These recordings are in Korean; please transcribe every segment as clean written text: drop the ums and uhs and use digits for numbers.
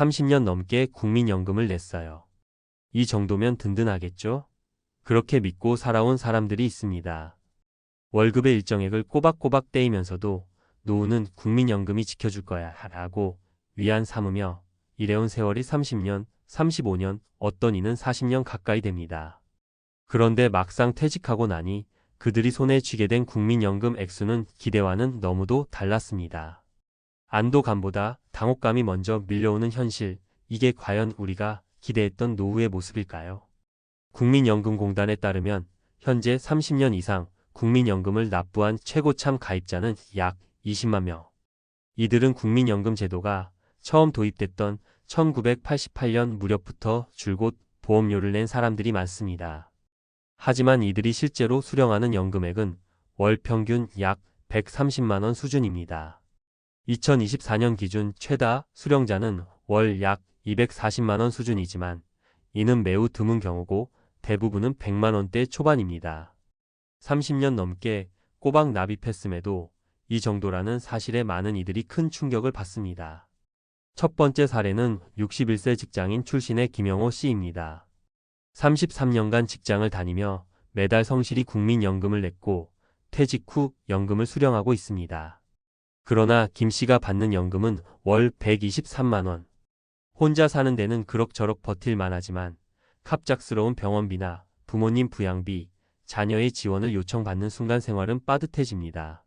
30년 넘게 국민연금을 냈어요. 이 정도면 든든하겠죠? 그렇게 믿고 살아온 사람들이 있습니다. 월급의 일정액을 꼬박꼬박 떼이면서도 노후는 국민연금이 지켜줄 거야 라고 위안 삼으며 일해온 세월이 30년, 35년, 어떤 이는 40년 가까이 됩니다. 그런데 막상 퇴직하고 나니 그들이 손에 쥐게 된 국민연금 액수는 기대와는 너무도 달랐습니다. 안도감보다 당혹감이 먼저 밀려오는 현실, 이게 과연 우리가 기대했던 노후의 모습일까요? 국민연금공단에 따르면 현재 30년 이상 국민연금을 납부한 최고참 가입자는 약 20만 명. 이들은 국민연금 제도가 처음 도입됐던 1988년 무렵부터 줄곧 보험료를 낸 사람들이 많습니다. 하지만 이들이 실제로 수령하는 연금액은 월 평균 약 130만 원 수준입니다. 2024년 기준 최다 수령자는 월 약 240만 원 수준이지만 이는 매우 드문 경우고 대부분은 100만 원대 초반입니다. 30년 넘게 꼬박 납입했음에도 이 정도라는 사실에 많은 이들이 큰 충격을 받습니다. 첫 번째 사례는 61세 직장인 출신의 김영호 씨입니다. 33년간 직장을 다니며 매달 성실히 국민연금을 냈고 퇴직 후 연금을 수령하고 있습니다. 그러나 김 씨가 받는 연금은 월 123만 원. 혼자 사는 데는 그럭저럭 버틸만 하지만 갑작스러운 병원비나 부모님 부양비, 자녀의 지원을 요청받는 순간 생활은 빠듯해집니다.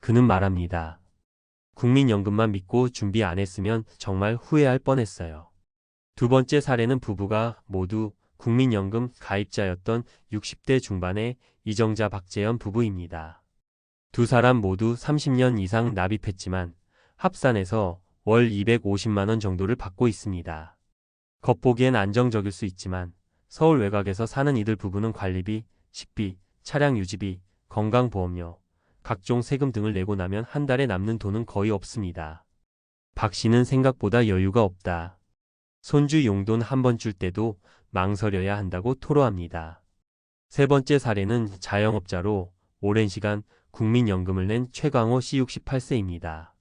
그는 말합니다. 국민연금만 믿고 준비 안 했으면 정말 후회할 뻔했어요. 두 번째 사례는 부부가 모두 국민연금 가입자였던 60대 중반의 이정자 박재현 부부입니다. 두 사람 모두 30년 이상 납입했지만 합산해서 월 250만 원 정도를 받고 있습니다. 겉보기엔 안정적일 수 있지만 서울 외곽에서 사는 이들 부부는 관리비, 식비, 차량 유지비, 건강보험료, 각종 세금 등을 내고 나면 한 달에 남는 돈은 거의 없습니다. 박 씨는 생각보다 여유가 없다. 손주 용돈 한 번 줄 때도 망설여야 한다고 토로합니다. 세 번째 사례는 자영업자로 오랜 시간 국민연금을 낸 최광호 씨 68세입니다.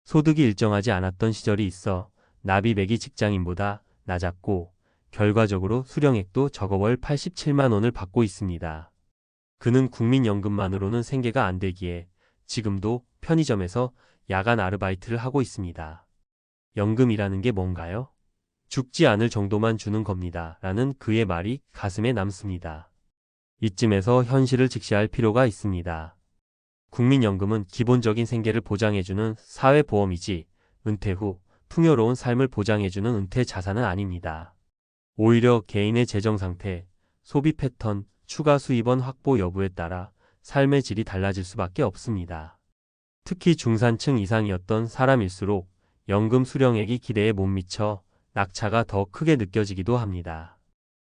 소득이 일정하지 않았던 시절이 있어 납입액이 직장인보다 낮았고 결과적으로 수령액도 적어 월 87만 원을 받고 있습니다. 그는 국민연금만으로는 생계가 안 되기에 지금도 편의점에서 야간 아르바이트를 하고 있습니다. 연금이라는 게 뭔가요? 죽지 않을 정도만 주는 겁니다. 라는 그의 말이 가슴에 남습니다. 이쯤에서 현실을 직시할 필요가 있습니다. 국민연금은 기본적인 생계를 보장해주는 사회보험이지 은퇴 후 풍요로운 삶을 보장해주는 은퇴 자산은 아닙니다. 오히려 개인의 재정상태, 소비 패턴, 추가 수입원 확보 여부에 따라 삶의 질이 달라질 수밖에 없습니다. 특히 중산층 이상이었던 사람일수록 연금 수령액이 기대에 못 미쳐 낙차가 더 크게 느껴지기도 합니다.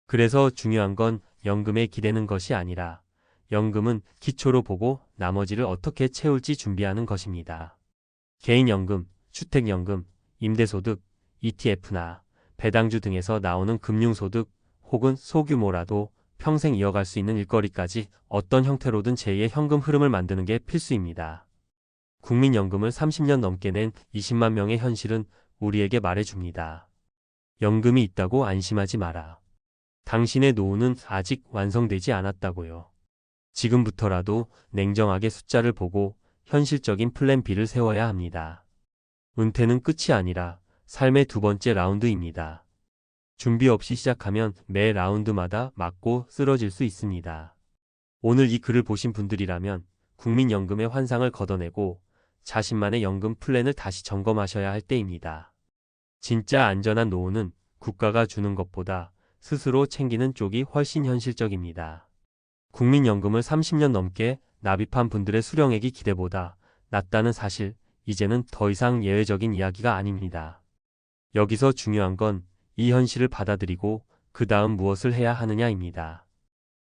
그래서 중요한 건 연금에 기대는 것이 아니라 연금은 기초로 보고 나머지를 어떻게 채울지 준비하는 것입니다. 개인연금, 주택연금, 임대소득, ETF나 배당주 등에서 나오는 금융소득 혹은 소규모라도 평생 이어갈 수 있는 일거리까지 어떤 형태로든 제2의 현금 흐름을 만드는 게 필수입니다. 국민연금을 30년 넘게 낸 20만 명의 현실은 우리에게 말해줍니다. 연금이 있다고 안심하지 마라. 당신의 노후는 아직 완성되지 않았다고요. 지금부터라도 냉정하게 숫자를 보고 현실적인 플랜 B를 세워야 합니다. 은퇴는 끝이 아니라 삶의 두 번째 라운드입니다. 준비 없이 시작하면 매 라운드마다 맞고 쓰러질 수 있습니다. 오늘 이 글을 보신 분들이라면 국민연금의 환상을 걷어내고 자신만의 연금 플랜을 다시 점검하셔야 할 때입니다. 진짜 안전한 노후는 국가가 주는 것보다 스스로 챙기는 쪽이 훨씬 현실적입니다. 국민연금을 30년 넘게 납입한 분들의 수령액이 기대보다 낮다는 사실, 이제는 더 이상 예외적인 이야기가 아닙니다. 여기서 중요한 건 이 현실을 받아들이고 그 다음 무엇을 해야 하느냐입니다.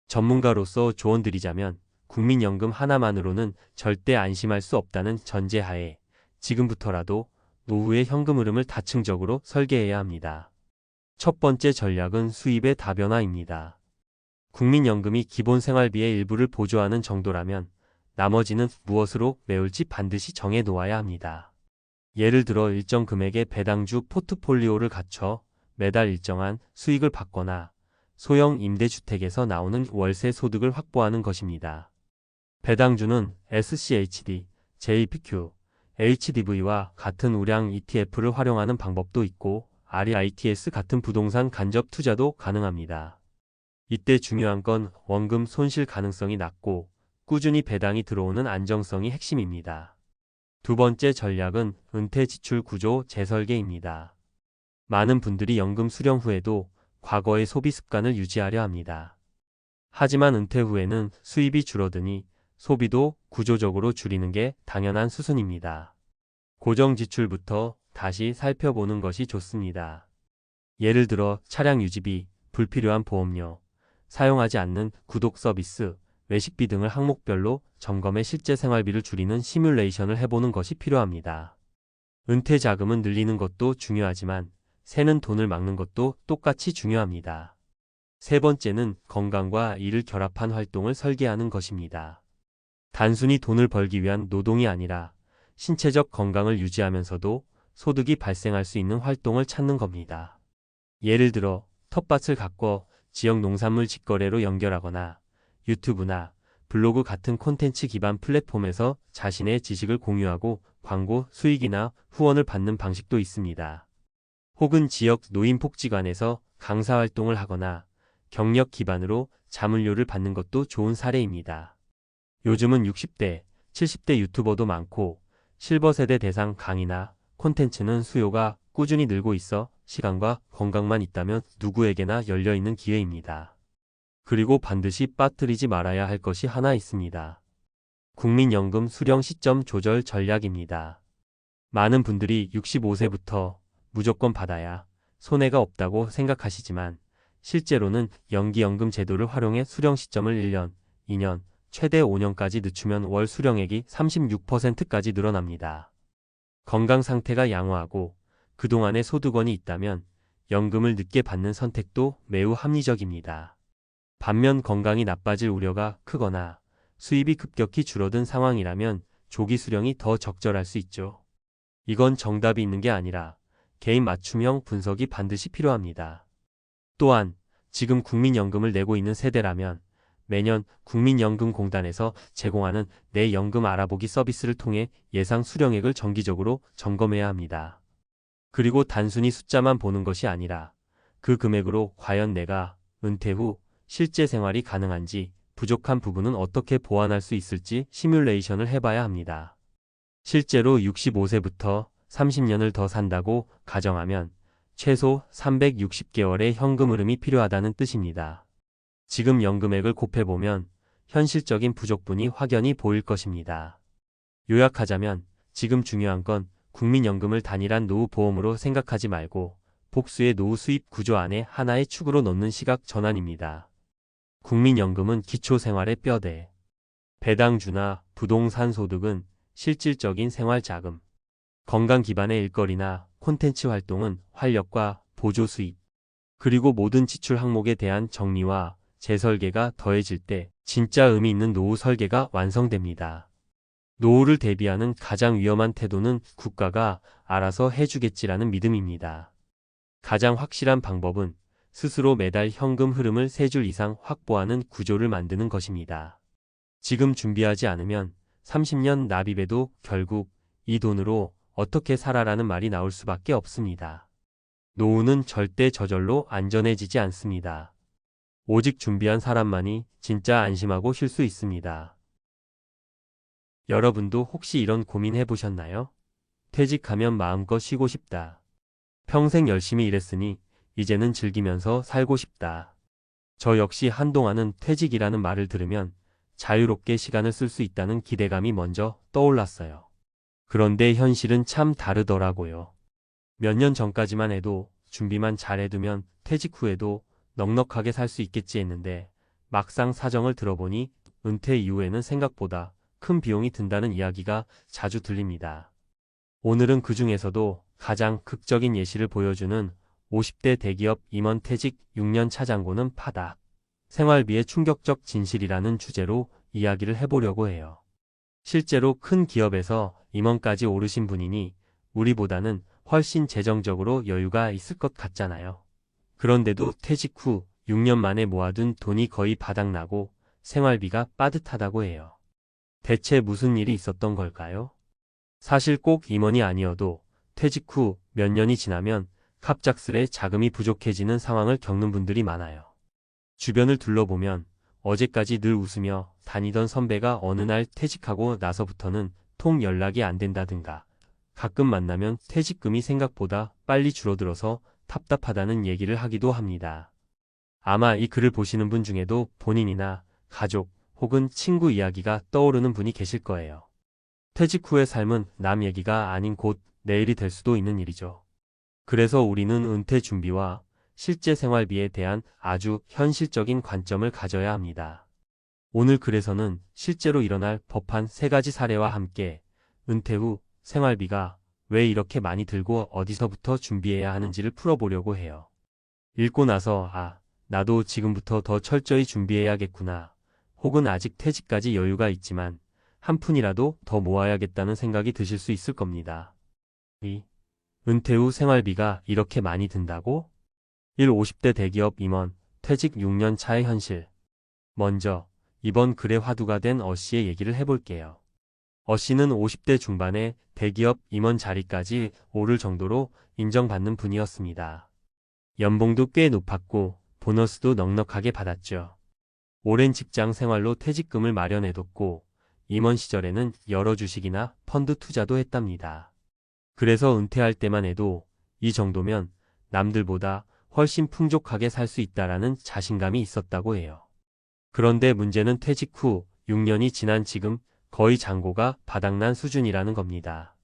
전문가로서 조언드리자면 국민연금 하나만으로는 절대 안심할 수 없다는 전제하에 지금부터라도 노후의 현금 흐름을 다층적으로 설계해야 합니다. 첫 번째 전략은 수입의 다변화입니다. 국민연금이 기본 생활비의 일부를 보조하는 정도라면 나머지는 무엇으로 메울지 반드시 정해 놓아야 합니다. 예를 들어 일정 금액의 배당주 포트폴리오를 갖춰 매달 일정한 수익을 받거나 소형 임대주택에서 나오는 월세 소득을 확보하는 것입니다. 배당주는 SCHD, JPQ, HDV와 같은 우량 ETF를 활용하는 방법도 있고 REITs 같은 부동산 간접 투자도 가능합니다. 이때 중요한 건 원금 손실 가능성이 낮고 꾸준히 배당이 들어오는 안정성이 핵심입니다. 두 번째 전략은 은퇴 지출 구조 재설계입니다. 많은 분들이 연금 수령 후에도 과거의 소비 습관을 유지하려 합니다. 하지만 은퇴 후에는 수입이 줄어드니 소비도 구조적으로 줄이는 게 당연한 수순입니다. 고정 지출부터 다시 살펴보는 것이 좋습니다. 예를 들어 차량 유지비, 불필요한 보험료, 사용하지 않는 구독 서비스, 외식비 등을 항목별로 점검해 실제 생활비를 줄이는 시뮬레이션을 해보는 것이 필요합니다. 은퇴 자금은 늘리는 것도 중요하지만 새는 돈을 막는 것도 똑같이 중요합니다. 세 번째는 건강과 일을 결합한 활동을 설계하는 것입니다. 단순히 돈을 벌기 위한 노동이 아니라 신체적 건강을 유지하면서도 소득이 발생할 수 있는 활동을 찾는 겁니다. 예를 들어 텃밭을 가꿔 지역 농산물 직거래로 연결하거나 유튜브나 블로그 같은 콘텐츠 기반 플랫폼에서 자신의 지식을 공유하고 광고 수익이나 후원을 받는 방식도 있습니다. 혹은 지역 노인복지관에서 강사 활동을 하거나 경력 기반으로 자문료를 받는 것도 좋은 사례입니다. 요즘은 60대, 70대 유튜버도 많고 실버 세대 대상 강의나 콘텐츠는 수요가 꾸준히 늘고 있어 시간과 건강만 있다면 누구에게나 열려있는 기회입니다. 그리고 반드시 빠뜨리지 말아야 할 것이 하나 있습니다. 국민연금 수령 시점 조절 전략입니다. 많은 분들이 65세부터 무조건 받아야 손해가 없다고 생각하시지만 실제로는 연기연금 제도를 활용해 수령 시점을 1년, 2년, 최대 5년까지 늦추면 월 수령액이 36%까지 늘어납니다. 건강 상태가 양호하고 그동안의 소득원이 있다면 연금을 늦게 받는 선택도 매우 합리적입니다. 반면 건강이 나빠질 우려가 크거나 수입이 급격히 줄어든 상황이라면 조기 수령이 더 적절할 수 있죠. 이건 정답이 있는 게 아니라 개인 맞춤형 분석이 반드시 필요합니다. 또한 지금 국민연금을 내고 있는 세대라면 매년 국민연금공단에서 제공하는 내 연금 알아보기 서비스를 통해 예상 수령액을 정기적으로 점검해야 합니다. 그리고 단순히 숫자만 보는 것이 아니라 그 금액으로 과연 내가 은퇴 후 실제 생활이 가능한지, 부족한 부분은 어떻게 보완할 수 있을지 시뮬레이션을 해봐야 합니다. 실제로 65세부터 30년을 더 산다고 가정하면 최소 360개월의 현금 흐름이 필요하다는 뜻입니다. 지금 연금액을 곱해보면 현실적인 부족분이 확연히 보일 것입니다. 요약하자면 지금 중요한 건 국민연금을 단일한 노후 보험으로 생각하지 말고 복수의 노후 수입 구조 안에 하나의 축으로 넣는 시각 전환입니다. 국민연금은 기초생활의 뼈대, 배당주나 부동산 소득은 실질적인 생활자금, 건강 기반의 일거리나 콘텐츠 활동은 활력과 보조 수입, 그리고 모든 지출 항목에 대한 정리와 재설계가 더해질 때 진짜 의미 있는 노후 설계가 완성됩니다. 노후를 대비하는 가장 위험한 태도는 국가가 알아서 해주겠지라는 믿음입니다. 가장 확실한 방법은 스스로 매달 현금 흐름을 3줄 이상 확보하는 구조를 만드는 것입니다. 지금 준비하지 않으면 30년 납입해도 결국 이 돈으로 어떻게 살아라는 말이 나올 수밖에 없습니다. 노후는 절대 저절로 안전해지지 않습니다. 오직 준비한 사람만이 진짜 안심하고 쉴 수 있습니다. 여러분도 혹시 이런 고민 해보셨나요? 퇴직하면 마음껏 쉬고 싶다. 평생 열심히 일했으니 이제는 즐기면서 살고 싶다. 저 역시 한동안은 퇴직이라는 말을 들으면 자유롭게 시간을 쓸 수 있다는 기대감이 먼저 떠올랐어요. 그런데 현실은 참 다르더라고요. 몇 년 전까지만 해도 준비만 잘해두면 퇴직 후에도 넉넉하게 살 수 있겠지 했는데 막상 사정을 들어보니 은퇴 이후에는 생각보다 큰 비용이 든다는 이야기가 자주 들립니다. 오늘은 그 중에서도 가장 극적인 예시를 보여주는 50대 대기업 임원 퇴직 6년 차 장고는 파닥, 생활비의 충격적 진실이라는 주제로 이야기를 해보려고 해요. 실제로 큰 기업에서 임원까지 오르신 분이니 우리보다는 훨씬 재정적으로 여유가 있을 것 같잖아요. 그런데도 퇴직 후 6년 만에 모아둔 돈이 거의 바닥나고 생활비가 빠듯하다고 해요. 대체 무슨 일이 있었던 걸까요? 사실 꼭 임원이 아니어도 퇴직 후 몇 년이 지나면 갑작스레 자금이 부족해지는 상황을 겪는 분들이 많아요. 주변을 둘러보면 어제까지 늘 웃으며 다니던 선배가 어느 날 퇴직하고 나서부터는 통 연락이 안 된다든가 가끔 만나면 퇴직금이 생각보다 빨리 줄어들어서 답답하다는 얘기를 하기도 합니다. 아마 이 글을 보시는 분 중에도 본인이나 가족 혹은 친구 이야기가 떠오르는 분이 계실 거예요. 퇴직 후의 삶은 남 얘기가 아닌 곧 내일이 될 수도 있는 일이죠. 그래서 우리는 은퇴 준비와 실제 생활비에 대한 아주 현실적인 관점을 가져야 합니다. 오늘 글에서는 실제로 일어날 법한 3가지 사례와 함께 은퇴 후 생활비가 왜 이렇게 많이 들고 어디서부터 준비해야 하는지를 풀어보려고 해요. 읽고 나서 나도 지금부터 더 철저히 준비해야겠구나. 혹은 아직 퇴직까지 여유가 있지만 한 푼이라도 더 모아야겠다는 생각이 드실 수 있을 겁니다. 은퇴 후 생활비가 이렇게 많이 든다고? 50대 대기업 임원, 퇴직 6년 차의 현실. 먼저 이번 글의 화두가 된 씨의 얘기를 해볼게요. 씨는 50대 중반에 대기업 임원 자리까지 오를 정도로 인정받는 분이었습니다. 연봉도 꽤 높았고 보너스도 넉넉하게 받았죠. 오랜 직장 생활로 퇴직금을 마련해뒀고 임원 시절에는 여러 주식이나 펀드 투자도 했답니다. 그래서 은퇴할 때만 해도 이 정도면 남들보다 훨씬 풍족하게 살 수 있다라는 자신감이 있었다고 해요. 그런데 문제는 퇴직 후 6년이 지난 지금 거의 잔고가 바닥난 수준이라는 겁니다.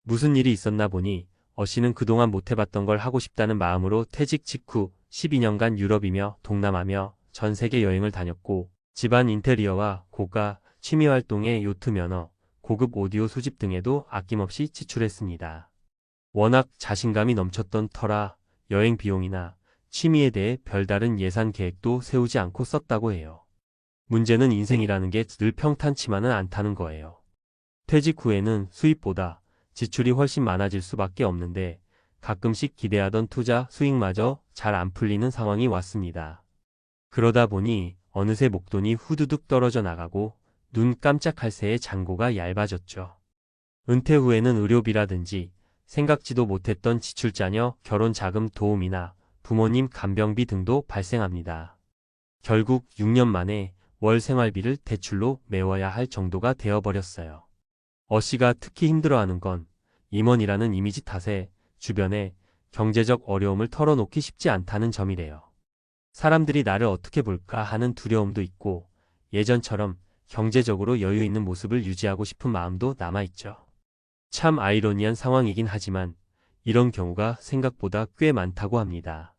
무슨 일이 있었나 보니 씨는 그동안 못해봤던 걸 하고 싶다는 마음으로 퇴직 직후 12년간 유럽이며 동남아며 전 세계 여행을 다녔고 집안 인테리어와 고가 취미활동에 요트 면허, 고급 오디오 수집 등에도 아낌없이 지출했습니다. 워낙 자신감이 넘쳤던 터라 여행 비용이나 취미에 대해 별다른 예산 계획도 세우지 않고 썼다고 해요. 문제는 인생이라는 게 늘 평탄치만은 않다는 거예요. 퇴직 후에는 수입보다 지출이 훨씬 많아질 수밖에 없는데 가끔씩 기대하던 투자 수익마저 잘 안 풀리는 상황이 왔습니다. 그러다 보니 어느새 목돈이 후두둑 떨어져 나가고 눈 깜짝할 새에 잔고가 얇아졌죠. 은퇴 후에는 의료비라든지 생각지도 못했던 지출 자녀 결혼 자금 도움이나 부모님 간병비 등도 발생합니다. 결국 6년 만에 월 생활비를 대출로 메워야 할 정도가 되어버렸어요. 씨가 특히 힘들어하는 건 임원이라는 이미지 탓에 주변에 경제적 어려움을 털어놓기 쉽지 않다는 점이래요. 사람들이 나를 어떻게 볼까 하는 두려움도 있고 예전처럼 경제적으로 여유 있는 모습을 유지하고 싶은 마음도 남아있죠. 참 아이러니한 상황이긴 하지만 이런 경우가 생각보다 꽤 많다고 합니다.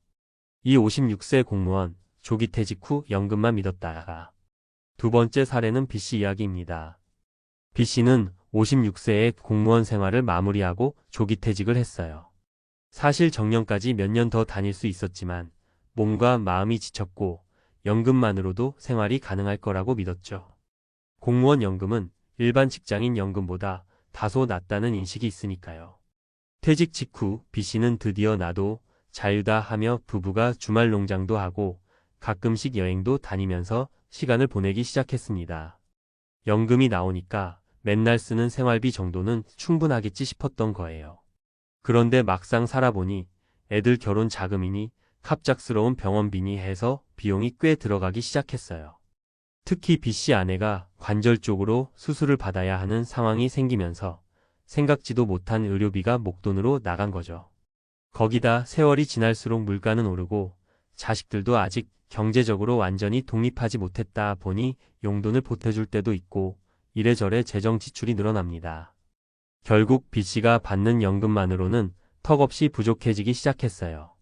이 56세 공무원, 조기 퇴직 후 연금만 믿었다가 두 번째 사례는 B씨 이야기입니다. B씨는 56세에 공무원 생활을 마무리하고 조기 퇴직을 했어요. 사실 정년까지 몇 년 더 다닐 수 있었지만 몸과 마음이 지쳤고 연금만으로도 생활이 가능할 거라고 믿었죠. 공무원 연금은 일반 직장인 연금보다 다소 낮다는 인식이 있으니까요. 퇴직 직후 B씨는 드디어 나도 자유다 하며 부부가 주말 농장도 하고 가끔씩 여행도 다니면서 시간을 보내기 시작했습니다. 연금이 나오니까 맨날 쓰는 생활비 정도는 충분하겠지 싶었던 거예요. 그런데 막상 살아보니 애들 결혼 자금이니 갑작스러운 병원비니 해서 비용이 꽤 들어가기 시작했어요. 특히 B씨 아내가 관절 쪽으로 수술을 받아야 하는 상황이 생기면서 생각지도 못한 의료비가 목돈으로 나간 거죠. 거기다 세월이 지날수록 물가는 오르고 자식들도 아직 경제적으로 완전히 독립하지 못했다 보니 용돈을 보태줄 때도 있고 이래저래 재정 지출이 늘어납니다. 결국 B씨가 받는 연금만으로는 턱없이 부족해지기 시작했어요.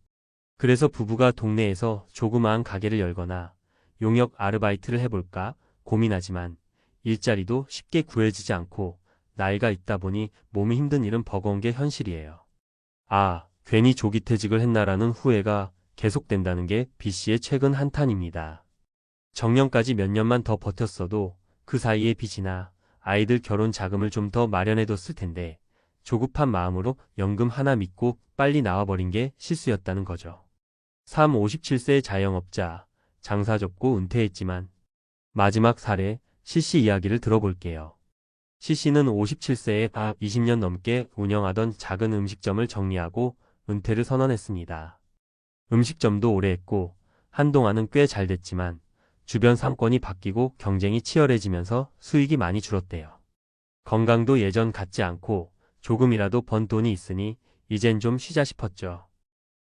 그래서 부부가 동네에서 조그마한 가게를 열거나 용역 아르바이트를 해볼까 고민하지만 일자리도 쉽게 구해지지 않고 나이가 있다 보니 몸이 힘든 일은 버거운 게 현실이에요. 괜히 조기 퇴직을 했나라는 후회가 계속된다는 게 B씨의 최근 한탄입니다. 정년까지 몇 년만 더 버텼어도 그 사이에 빚이나 아이들 결혼 자금을 좀 더 마련해뒀을 텐데 조급한 마음으로 연금 하나 믿고 빨리 나와버린 게 실수였다는 거죠. 57세 자영업자, 장사 접고 은퇴했지만 마지막 사례 C씨 이야기를 들어볼게요. C씨는 57세에 20년 넘게 운영하던 작은 음식점을 정리하고 은퇴를 선언했습니다. 음식점도 오래 했고 한동안은 꽤 잘 됐지만 주변 상권이 바뀌고 경쟁이 치열해지면서 수익이 많이 줄었대요. 건강도 예전 같지 않고 조금이라도 번 돈이 있으니 이젠 좀 쉬자 싶었죠.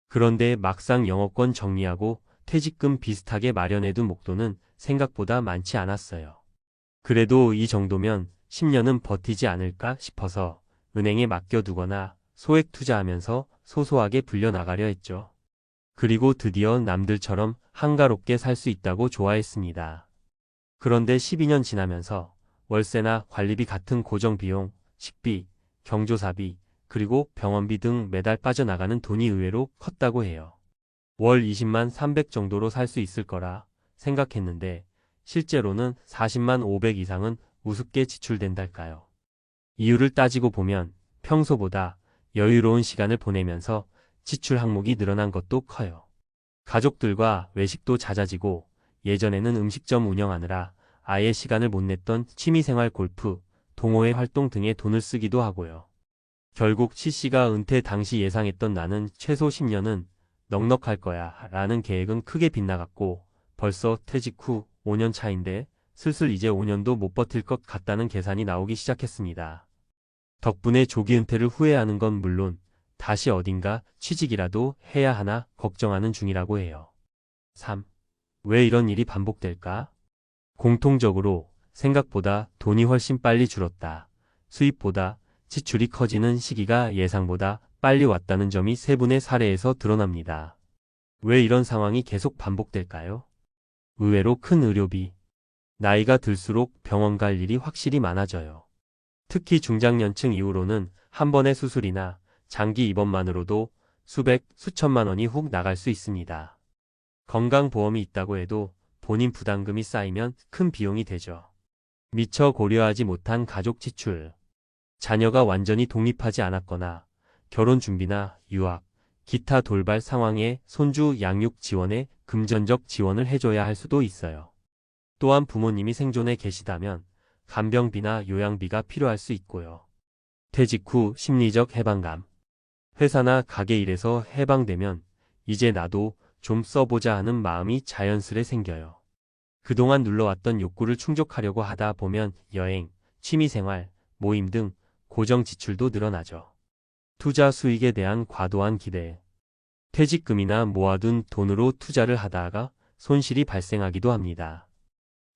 그런데 막상 영업권 정리하고 퇴직금 비슷하게 마련해둔 목돈은 생각보다 많지 않았어요. 그래도 이 정도면 10년은 버티지 않을까 싶어서 은행에 맡겨두거나 소액 투자하면서 소소하게 불려나가려 했죠. 그리고 드디어 남들처럼 한가롭게 살 수 있다고 좋아했습니다. 그런데 12년 지나면서 월세나 관리비 같은 고정비용, 식비, 경조사비, 그리고 병원비 등 매달 빠져나가는 돈이 의외로 컸다고 해요. 월 20만 300 정도로 살 수 있을 거라 생각했는데 실제로는 40만 500 이상은 우습게 지출된달까요. 이유를 따지고 보면 평소보다 여유로운 시간을 보내면서 지출 항목이 늘어난 것도 커요. 가족들과 외식도 잦아지고 예전에는 음식점 운영하느라 아예 시간을 못 냈던 취미생활 골프, 동호회 활동 등에 돈을 쓰기도 하고요. 결국 C씨가 은퇴 당시 예상했던 나는 최소 10년은 넉넉할 거야 라는 계획은 크게 빗나갔고 벌써 퇴직 후 5년 차인데 슬슬 이제 5년도 못 버틸 것 같다는 계산이 나오기 시작했습니다. 덕분에 조기 은퇴를 후회하는 건 물론 다시 어딘가 취직이라도 해야 하나 걱정하는 중이라고 해요. 3. 왜 이런 일이 반복될까? 공통적으로 생각보다 돈이 훨씬 빨리 줄었다. 수입보다 지출이 커지는 시기가 예상보다 빨리 왔다는 점이 세 분의 사례에서 드러납니다. 왜 이런 상황이 계속 반복될까요? 의외로 큰 의료비. 나이가 들수록 병원 갈 일이 확실히 많아져요. 특히 중장년층 이후로는 한 번의 수술이나 장기 입원만으로도 수백, 수천만 원이 훅 나갈 수 있습니다. 건강보험이 있다고 해도 본인 부담금이 쌓이면 큰 비용이 되죠. 미처 고려하지 못한 가족 지출. 자녀가 완전히 독립하지 않았거나 결혼 준비나 유학, 기타 돌발 상황에 손주 양육 지원에 금전적 지원을 해줘야 할 수도 있어요. 또한 부모님이 생존해 계시다면 간병비나 요양비가 필요할 수 있고요. 퇴직 후 심리적 해방감. 회사나 가게 일에서 해방되면 이제 나도 좀 써보자 하는 마음이 자연스레 생겨요. 그동안 눌러왔던 욕구를 충족하려고 하다 보면 여행, 취미생활, 모임 등 고정 지출도 늘어나죠. 투자 수익에 대한 과도한 기대. 퇴직금이나 모아둔 돈으로 투자를 하다가 손실이 발생하기도 합니다.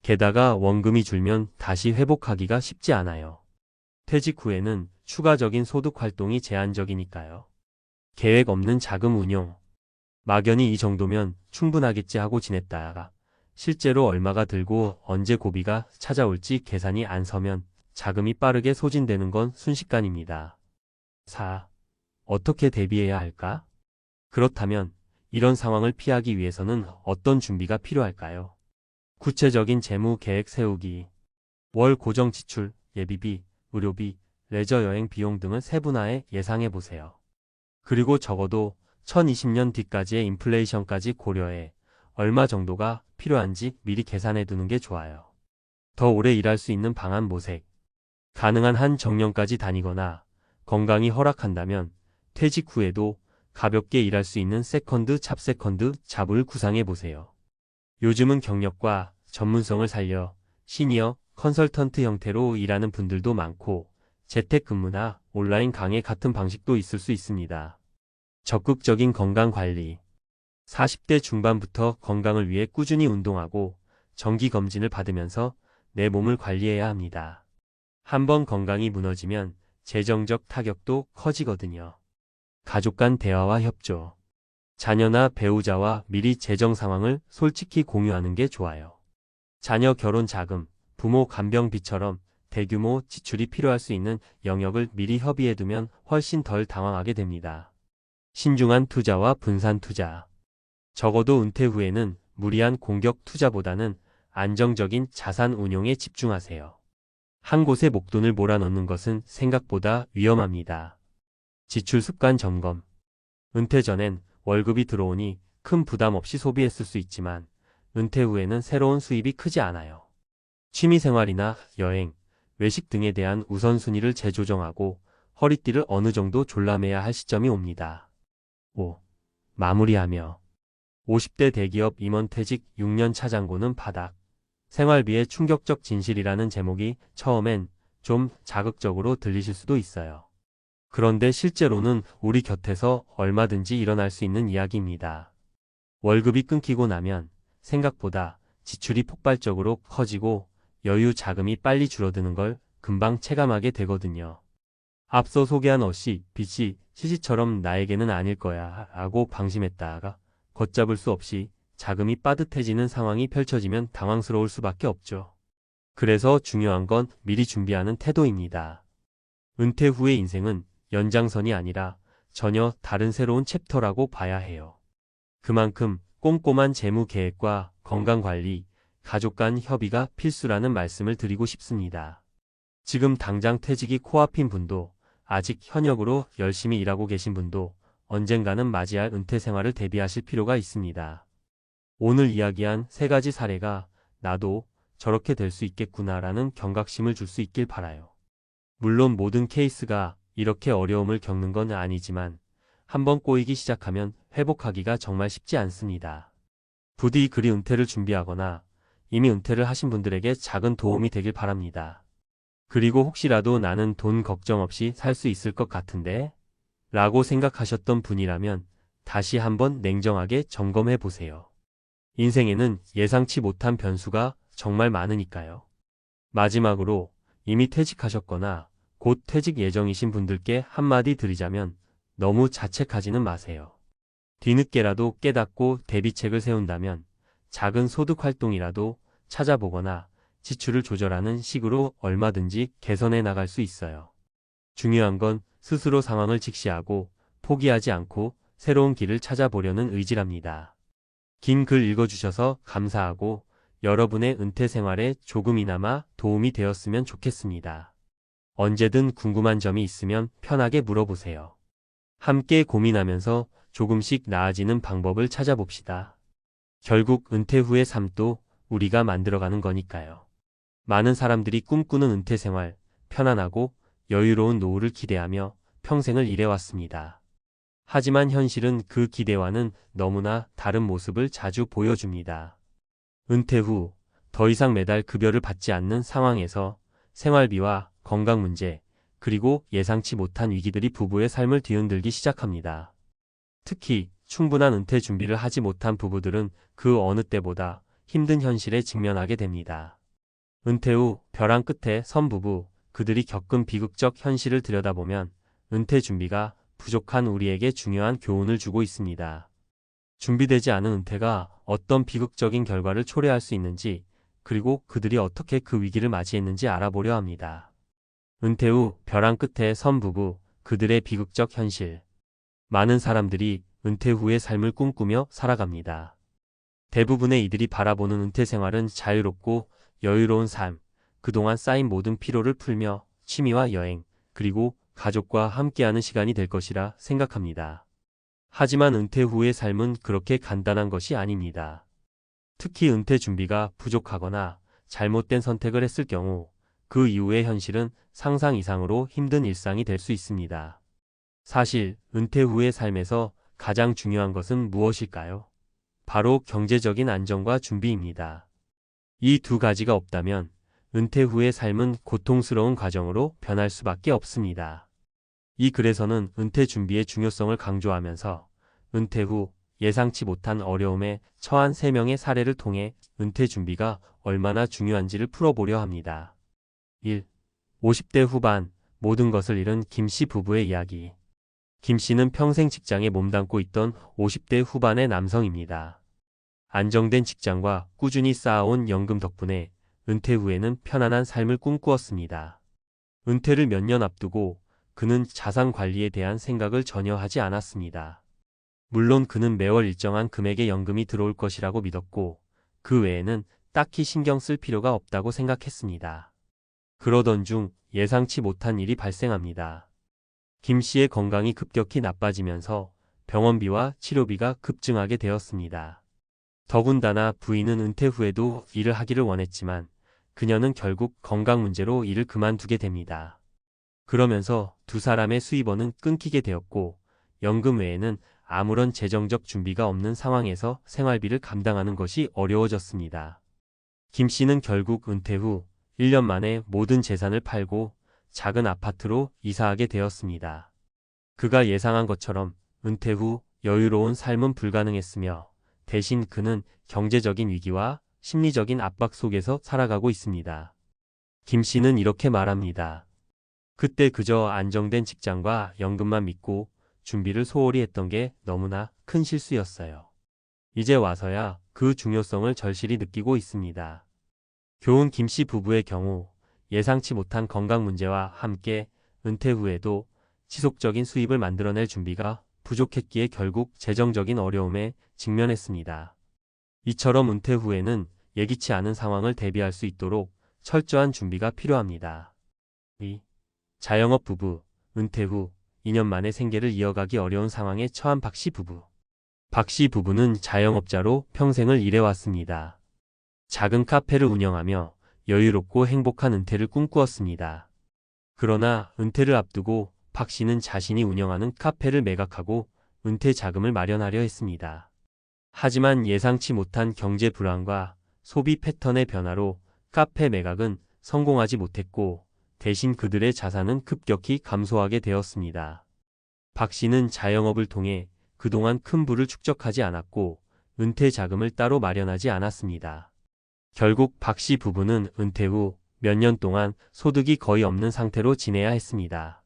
게다가 원금이 줄면 다시 회복하기가 쉽지 않아요. 퇴직 후에는 추가적인 소득 활동이 제한적이니까요. 계획 없는 자금 운용. 막연히 이 정도면 충분하겠지 하고 지냈다가 실제로 얼마가 들고 언제 고비가 찾아올지 계산이 안 서면 자금이 빠르게 소진되는 건 순식간입니다. 4. 어떻게 대비해야 할까? 그렇다면 이런 상황을 피하기 위해서는 어떤 준비가 필요할까요? 구체적인 재무 계획 세우기. 월 고정 지출, 예비비, 의료비, 레저 여행 비용 등을 세분화해 예상해 보세요. 그리고 적어도 2020년 뒤까지의 인플레이션까지 고려해 얼마 정도가 필요한지 미리 계산해 두는 게 좋아요. 더 오래 일할 수 있는 방안 모색. 가능한 한 정년까지 다니거나 건강이 허락한다면 퇴직 후에도 가볍게 일할 수 있는 세컨드, 잡세컨드, 잡을 구상해 보세요. 요즘은 경력과 전문성을 살려 시니어, 컨설턴트 형태로 일하는 분들도 많고 재택근무나 온라인 강의 같은 방식도 있을 수 있습니다. 적극적인 건강관리. 40대 중반부터 건강을 위해 꾸준히 운동하고 정기검진을 받으면서 내 몸을 관리해야 합니다. 한번 건강이 무너지면 재정적 타격도 커지거든요. 가족 간 대화와 협조. 자녀나 배우자와 미리 재정 상황을 솔직히 공유하는 게 좋아요. 자녀 결혼 자금, 부모 간병비처럼 대규모 지출이 필요할 수 있는 영역을 미리 협의해두면 훨씬 덜 당황하게 됩니다. 신중한 투자와 분산 투자. 적어도 은퇴 후에는 무리한 공격 투자보다는 안정적인 자산 운용에 집중하세요. 한 곳에 목돈을 몰아넣는 것은 생각보다 위험합니다. 지출 습관 점검. 은퇴 전엔 월급이 들어오니 큰 부담 없이 소비했을 수 있지만 은퇴 후에는 새로운 수입이 크지 않아요. 취미생활이나 여행, 외식 등에 대한 우선순위를 재조정하고 허리띠를 어느 정도 졸라매야 할 시점이 옵니다. 5. 마무리하며 50대 대기업 임원퇴직 6년 차장고는 바닥. 생활비의 충격적 진실이라는 제목이 처음엔 좀 자극적으로 들리실 수도 있어요. 그런데 실제로는 우리 곁에서 얼마든지 일어날 수 있는 이야기입니다. 월급이 끊기고 나면 생각보다 지출이 폭발적으로 커지고 여유 자금이 빨리 줄어드는 걸 금방 체감하게 되거든요. 앞서 소개한 어씨, 빚이 시시처럼 나에게는 아닐 거야 라고 방심했다가 걷잡을 수 없이 자금이 빠듯해지는 상황이 펼쳐지면 당황스러울 수밖에 없죠. 그래서 중요한 건 미리 준비하는 태도입니다. 은퇴 후의 인생은 연장선이 아니라 전혀 다른 새로운 챕터라고 봐야 해요. 그만큼 꼼꼼한 재무 계획과 건강관리, 가족 간 협의가 필수라는 말씀을 드리고 싶습니다. 지금 당장 퇴직이 코앞인 분도, 아직 현역으로 열심히 일하고 계신 분도 언젠가는 맞이할 은퇴 생활을 대비하실 필요가 있습니다. 오늘 이야기한 3가지 사례가 나도 저렇게 될 수 있겠구나라는 경각심을 줄 수 있길 바라요. 물론 모든 케이스가 이렇게 어려움을 겪는 건 아니지만 한번 꼬이기 시작하면 회복하기가 정말 쉽지 않습니다. 부디 그리 은퇴를 준비하거나 이미 은퇴를 하신 분들에게 작은 도움이 되길 바랍니다. 그리고 혹시라도 나는 돈 걱정 없이 살 수 있을 것 같은데? 라고 생각하셨던 분이라면 다시 한번 냉정하게 점검해 보세요. 인생에는 예상치 못한 변수가 정말 많으니까요. 마지막으로 이미 퇴직하셨거나 곧 퇴직 예정이신 분들께 한마디 드리자면 너무 자책하지는 마세요. 뒤늦게라도 깨닫고 대비책을 세운다면 작은 소득 활동이라도 찾아보거나 지출을 조절하는 식으로 얼마든지 개선해 나갈 수 있어요. 중요한 건 스스로 상황을 직시하고 포기하지 않고 새로운 길을 찾아보려는 의지랍니다. 긴 글 읽어주셔서 감사하고 여러분의 은퇴 생활에 조금이나마 도움이 되었으면 좋겠습니다. 언제든 궁금한 점이 있으면 편하게 물어보세요. 함께 고민하면서 조금씩 나아지는 방법을 찾아봅시다. 결국 은퇴 후의 삶도 우리가 만들어가는 거니까요. 많은 사람들이 꿈꾸는 은퇴 생활, 편안하고 여유로운 노후를 기대하며 평생을 일해왔습니다. 하지만 현실은 그 기대와는 너무나 다른 모습을 자주 보여줍니다. 은퇴 후 더 이상 매달 급여를 받지 않는 상황에서 생활비와 건강 문제, 그리고 예상치 못한 위기들이 부부의 삶을 뒤흔들기 시작합니다. 특히 충분한 은퇴 준비를 하지 못한 부부들은 그 어느 때보다 힘든 현실에 직면하게 됩니다. 은퇴 후 벼랑 끝에 선 부부, 그들이 겪은 비극적 현실을 들여다보면 은퇴 준비가 부족한 우리에게 중요한 교훈을 주고 있습니다. 준비되지 않은 은퇴가 어떤 비극적인 결과를 초래할 수 있는지, 그리고 그들이 어떻게 그 위기를 맞이했는지 알아보려 합니다. 은퇴 후 벼랑 끝에 선 부부, 그들의 비극적 현실. 많은 사람들이 은퇴 후의 삶을 꿈꾸며 살아갑니다. 대부분의 이들이 바라보는 은퇴 생활은 자유롭고 여유로운 삶, 그동안 쌓인 모든 피로를 풀며 취미와 여행, 그리고 가족과 함께하는 시간이 될 것이라 생각합니다. 하지만 은퇴 후의 삶은 그렇게 간단한 것이 아닙니다. 특히 은퇴 준비가 부족하거나 잘못된 선택을 했을 경우 그 이후의 현실은 상상 이상으로 힘든 일상이 될 수 있습니다. 사실 은퇴 후의 삶에서 가장 중요한 것은 무엇일까요? 바로 경제적인 안정과 준비입니다. 이 2가지가 없다면 은퇴 후의 삶은 고통스러운 과정으로 변할 수밖에 없습니다. 이 글에서는 은퇴 준비의 중요성을 강조하면서 은퇴 후 예상치 못한 어려움에 처한 3명의 사례를 통해 은퇴 준비가 얼마나 중요한지를 풀어보려 합니다. 1. 50대 후반 모든 것을 잃은 김씨 부부의 이야기. 김씨는 평생 직장에 몸담고 있던 50대 후반의 남성입니다. 안정된 직장과 꾸준히 쌓아온 연금 덕분에 은퇴 후에는 편안한 삶을 꿈꾸었습니다. 은퇴를 몇 년 앞두고 그는 자산 관리에 대한 생각을 전혀 하지 않았습니다. 물론 그는 매월 일정한 금액의 연금이 들어올 것이라고 믿었고 그 외에는 딱히 신경 쓸 필요가 없다고 생각했습니다. 그러던 중 예상치 못한 일이 발생합니다. 김 씨의 건강이 급격히 나빠지면서 병원비와 치료비가 급증하게 되었습니다. 더군다나 부인은 은퇴 후에도 일을 하기를 원했지만 그녀는 결국 건강 문제로 일을 그만두게 됩니다. 그러면서 두 사람의 수입원은 끊기게 되었고 연금 외에는 아무런 재정적 준비가 없는 상황에서 생활비를 감당하는 것이 어려워졌습니다. 김 씨는 결국 은퇴 후 1년 만에 모든 재산을 팔고 작은 아파트로 이사하게 되었습니다. 그가 예상한 것처럼 은퇴 후 여유로운 삶은 불가능했으며 대신 그는 경제적인 위기와 심리적인 압박 속에서 살아가고 있습니다. 김 씨는 이렇게 말합니다. 그때 그저 안정된 직장과 연금만 믿고 준비를 소홀히 했던 게 너무나 큰 실수였어요. 이제 와서야 그 중요성을 절실히 느끼고 있습니다. 교훈 김 씨 부부의 경우 예상치 못한 건강 문제와 함께 은퇴 후에도 지속적인 수입을 만들어낼 준비가 부족했기에 결국 재정적인 어려움에 직면했습니다. 이처럼 은퇴 후에는 예기치 않은 상황을 대비할 수 있도록 철저한 준비가 필요합니다. 2. 자영업 부부, 은퇴 후 2년 만에 생계를 이어가기 어려운 상황에 처한 박 씨 부부. 박 씨 부부는 자영업자로 평생을 일해왔습니다. 작은 카페를 운영하며 여유롭고 행복한 은퇴를 꿈꾸었습니다. 그러나 은퇴를 앞두고 박 씨는 자신이 운영하는 카페를 매각하고 은퇴 자금을 마련하려 했습니다. 하지만 예상치 못한 경제 불안과 소비 패턴의 변화로 카페 매각은 성공하지 못했고 대신 그들의 자산은 급격히 감소하게 되었습니다. 박 씨는 자영업을 통해 그동안 큰 부를 축적하지 않았고 은퇴 자금을 따로 마련하지 않았습니다. 결국 박 씨 부부는 은퇴 후 몇 년 동안 소득이 거의 없는 상태로 지내야 했습니다.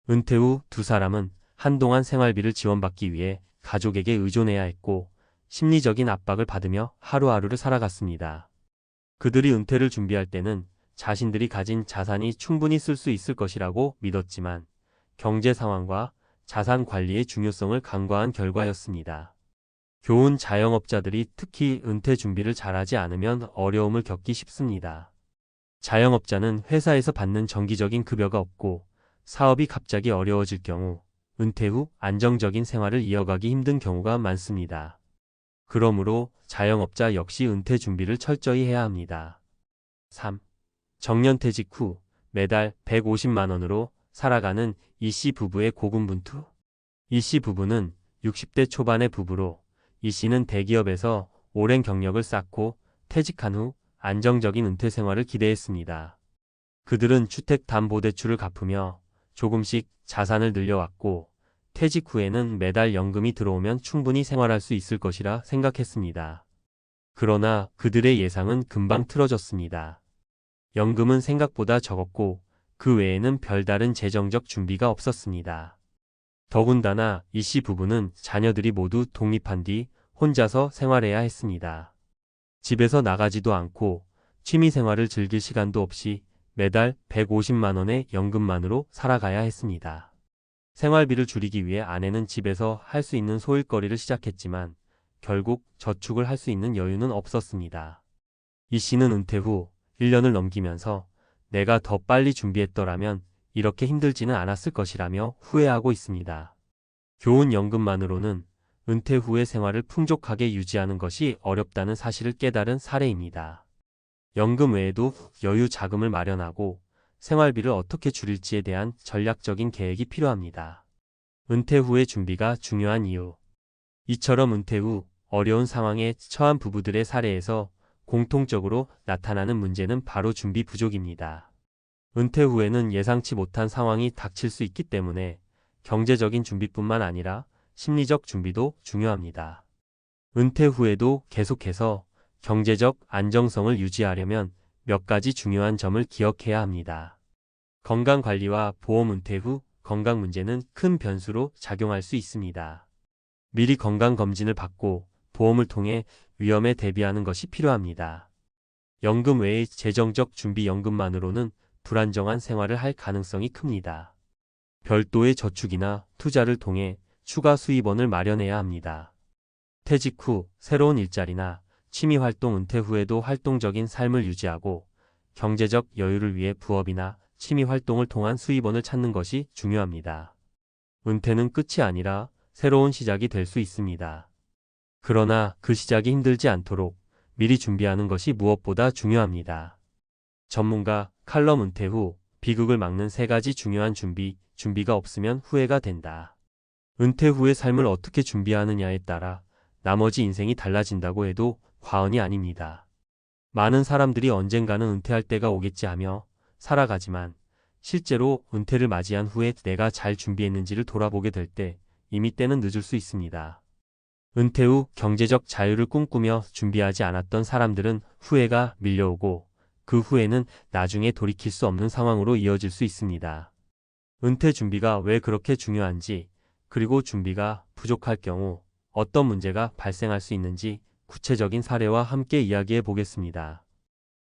은퇴 후 두 사람은 한동안 생활비를 지원받기 위해 가족에게 의존해야 했고 심리적인 압박을 받으며 하루하루를 살아갔습니다. 그들이 은퇴를 준비할 때는 자신들이 가진 자산이 충분히 쓸 수 있을 것이라고 믿었지만 경제 상황과 자산 관리의 중요성을 간과한 결과였습니다. 교훈 자영업자들이 특히 은퇴 준비를 잘하지 않으면 어려움을 겪기 쉽습니다. 자영업자는 회사에서 받는 정기적인 급여가 없고 사업이 갑자기 어려워질 경우 은퇴 후 안정적인 생활을 이어가기 힘든 경우가 많습니다. 그러므로 자영업자 역시 은퇴 준비를 철저히 해야 합니다. 3. 정년퇴직 후 매달 150만 원으로 살아가는 이 씨 부부의 고군분투. 이 씨 부부는 60대 초반의 부부로 이 씨는 대기업에서 오랜 경력을 쌓고 퇴직한 후 안정적인 은퇴 생활을 기대했습니다. 그들은 주택담보대출을 갚으며 조금씩 자산을 늘려왔고 퇴직 후에는 매달 연금이 들어오면 충분히 생활할 수 있을 것이라 생각했습니다. 그러나 그들의 예상은 금방 틀어졌습니다. 연금은 생각보다 적었고 그 외에는 별다른 재정적 준비가 없었습니다. 더군다나 이 씨 부부는 자녀들이 모두 독립한 뒤 혼자서 생활해야 했습니다. 집에서 나가지도 않고 취미 생활을 즐길 시간도 없이 매달 150만 원의 연금만으로 살아가야 했습니다. 생활비를 줄이기 위해 아내는 집에서 할 수 있는 소일거리를 시작했지만 결국 저축을 할 수 있는 여유는 없었습니다. 이 씨는 은퇴 후 1년을 넘기면서 내가 더 빨리 준비했더라면 이렇게 힘들지는 않았을 것이라며 후회하고 있습니다. 교훈 연금만으로는 은퇴 후의 생활을 풍족하게 유지하는 것이 어렵다는 사실을 깨달은 사례입니다. 연금 외에도 여유 자금을 마련하고 생활비를 어떻게 줄일지에 대한 전략적인 계획이 필요합니다. 은퇴 후의 준비가 중요한 이유. 이처럼 은퇴 후 어려운 상황에 처한 부부들의 사례에서 공통적으로 나타나는 문제는 바로 준비 부족입니다. 은퇴 후에는 예상치 못한 상황이 닥칠 수 있기 때문에 경제적인 준비뿐만 아니라 심리적 준비도 중요합니다. 은퇴 후에도 계속해서 경제적 안정성을 유지하려면 몇 가지 중요한 점을 기억해야 합니다. 건강관리와 보험. 은퇴 후 건강 문제는 큰 변수로 작용할 수 있습니다. 미리 건강검진을 받고 보험을 통해 위험에 대비하는 것이 필요합니다. 연금 외의 재정적 준비. 연금만으로는 불안정한 생활을 할 가능성이 큽니다. 별도의 저축이나 투자를 통해 추가 수입원을 마련해야 합니다. 퇴직 후 새로운 일자리나 취미활동. 은퇴 후에도 활동적인 삶을 유지하고 경제적 여유를 위해 부업이나 취미활동을 통한 수입원을 찾는 것이 중요합니다. 은퇴는 끝이 아니라 새로운 시작이 될 수 있습니다. 그러나 그 시작이 힘들지 않도록 미리 준비하는 것이 무엇보다 중요합니다. 전문가 칼럼 은퇴 후 비극을 막는 3가지 중요한 준비가 없으면 후회가 된다. 은퇴 후의 삶을 어떻게 준비하느냐에 따라 나머지 인생이 달라진다고 해도 과언이 아닙니다. 많은 사람들이 언젠가는 은퇴할 때가 오겠지 하며 살아가지만 실제로 은퇴를 맞이한 후에 내가 잘 준비했는지를 돌아보게 될 때 이미 때는 늦을 수 있습니다. 은퇴 후 경제적 자유를 꿈꾸며 준비하지 않았던 사람들은 후회가 밀려오고 그 후회는 나중에 돌이킬 수 없는 상황으로 이어질 수 있습니다. 은퇴 준비가 왜 그렇게 중요한지, 그리고 준비가 부족할 경우 어떤 문제가 발생할 수 있는지 구체적인 사례와 함께 이야기해 보겠습니다.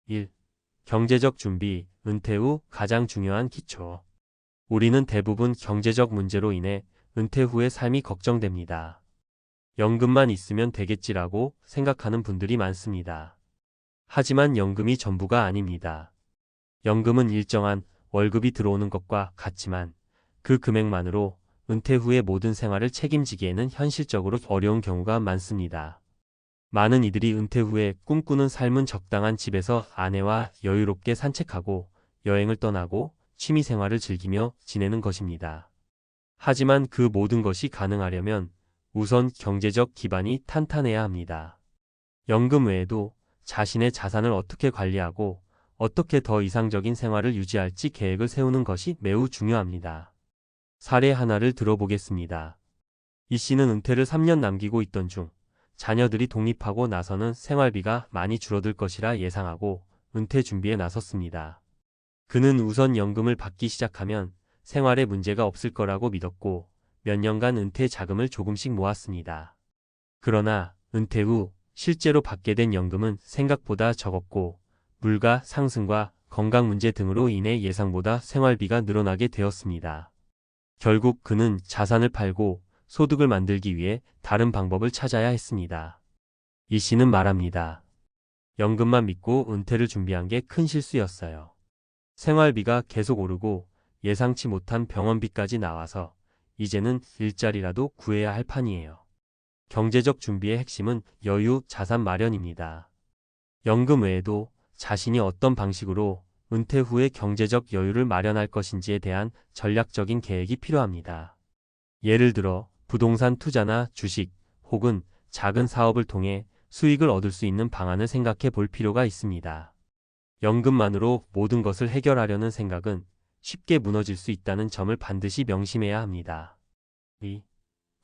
1. 경제적 준비, 은퇴 후 가장 중요한 기초. 우리는 대부분 경제적 문제로 인해 은퇴 후의 삶이 걱정됩니다. 연금만 있으면 되겠지라고 생각하는 분들이 많습니다. 하지만 연금이 전부가 아닙니다. 연금은 일정한 월급이 들어오는 것과 같지만 그 금액만으로 은퇴 후의 모든 생활을 책임지기에는 현실적으로 어려운 경우가 많습니다. 많은 이들이 은퇴 후에 꿈꾸는 삶은 적당한 집에서 아내와 여유롭게 산책하고 여행을 떠나고 취미 생활을 즐기며 지내는 것입니다. 하지만 그 모든 것이 가능하려면 우선 경제적 기반이 탄탄해야 합니다. 연금 외에도 자신의 자산을 어떻게 관리하고 어떻게 더 이상적인 생활을 유지할지 계획을 세우는 것이 매우 중요합니다. 사례 하나를 들어보겠습니다. 이 씨는 은퇴를 3년 남기고 있던 중 자녀들이 독립하고 나서는 생활비가 많이 줄어들 것이라 예상하고 은퇴 준비에 나섰습니다. 그는 우선 연금을 받기 시작하면 생활에 문제가 없을 거라고 믿었고 몇 년간 은퇴 자금을 조금씩 모았습니다. 그러나 은퇴 후 실제로 받게 된 연금은 생각보다 적었고 물가 상승과 건강 문제 등으로 인해 예상보다 생활비가 늘어나게 되었습니다. 결국 그는 자산을 팔고 소득을 만들기 위해 다른 방법을 찾아야 했습니다. 이 씨는 말합니다. 연금만 믿고 은퇴를 준비한 게 큰 실수였어요. 생활비가 계속 오르고 예상치 못한 병원비까지 나와서 이제는 일자리라도 구해야 할 판이에요. 경제적 준비의 핵심은 여유, 자산 마련입니다. 연금 외에도 자신이 어떤 방식으로 은퇴 후에 경제적 여유를 마련할 것인지에 대한 전략적인 계획이 필요합니다. 예를 들어 부동산 투자나 주식 혹은 작은 사업을 통해 수익을 얻을 수 있는 방안을 생각해 볼 필요가 있습니다. 연금만으로 모든 것을 해결하려는 생각은 쉽게 무너질 수 있다는 점을 반드시 명심해야 합니다. 2.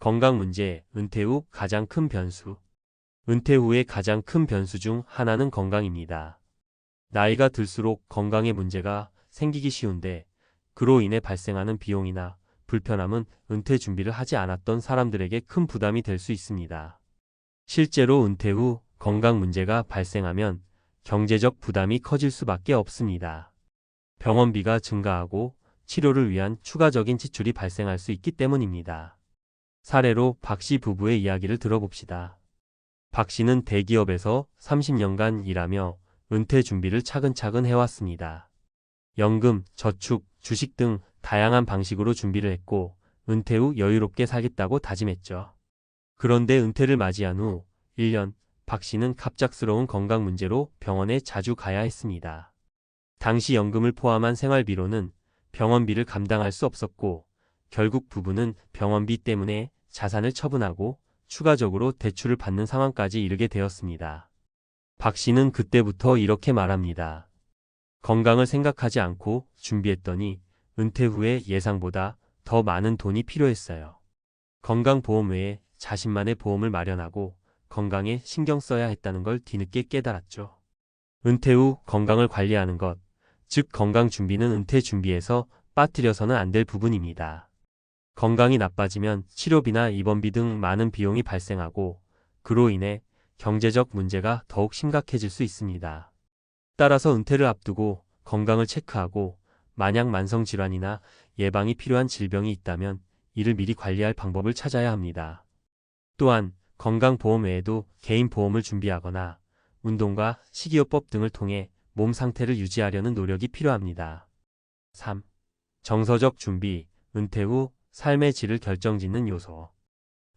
건강 문제, 은퇴 후 가장 큰 변수. 은퇴 후의 가장 큰 변수 중 하나는 건강입니다. 나이가 들수록 건강에 문제가 생기기 쉬운데 그로 인해 발생하는 비용이나 불편함은 은퇴 준비를 하지 않았던 사람들에게 큰 부담이 될 수 있습니다. 실제로 은퇴 후 건강 문제가 발생하면 경제적 부담이 커질 수밖에 없습니다. 병원비가 증가하고 치료를 위한 추가적인 지출이 발생할 수 있기 때문입니다. 사례로 박 씨 부부의 이야기를 들어봅시다. 박 씨는 대기업에서 30년간 일하며 은퇴 준비를 차근차근 해왔습니다. 연금, 저축, 주식 등 다양한 방식으로 준비를 했고 은퇴 후 여유롭게 살겠다고 다짐했죠. 그런데 은퇴를 맞이한 후 1년, 박 씨는 갑작스러운 건강 문제로 병원에 자주 가야 했습니다. 당시 연금을 포함한 생활비로는 병원비를 감당할 수 없었고 결국 부부는 병원비 때문에 자산을 처분하고 추가적으로 대출을 받는 상황까지 이르게 되었습니다. 박 씨는 그때부터 이렇게 말합니다. 건강을 생각하지 않고 준비했더니 은퇴 후에 예상보다 더 많은 돈이 필요했어요. 건강보험 외에 자신만의 보험을 마련하고 건강에 신경 써야 했다는 걸 뒤늦게 깨달았죠. 은퇴 후 건강을 관리하는 것, 즉 건강 준비는 은퇴 준비에서 빠뜨려서는 안 될 부분입니다. 건강이 나빠지면 치료비나 입원비 등 많은 비용이 발생하고 그로 인해 경제적 문제가 더욱 심각해질 수 있습니다. 따라서 은퇴를 앞두고 건강을 체크하고 만약 만성질환이나 예방이 필요한 질병이 있다면 이를 미리 관리할 방법을 찾아야 합니다. 또한 건강보험 외에도 개인보험을 준비하거나 운동과 식이요법 등을 통해 몸 상태를 유지하려는 노력이 필요합니다. 3. 정서적 준비, 은퇴 후 삶의 질을 결정짓는 요소.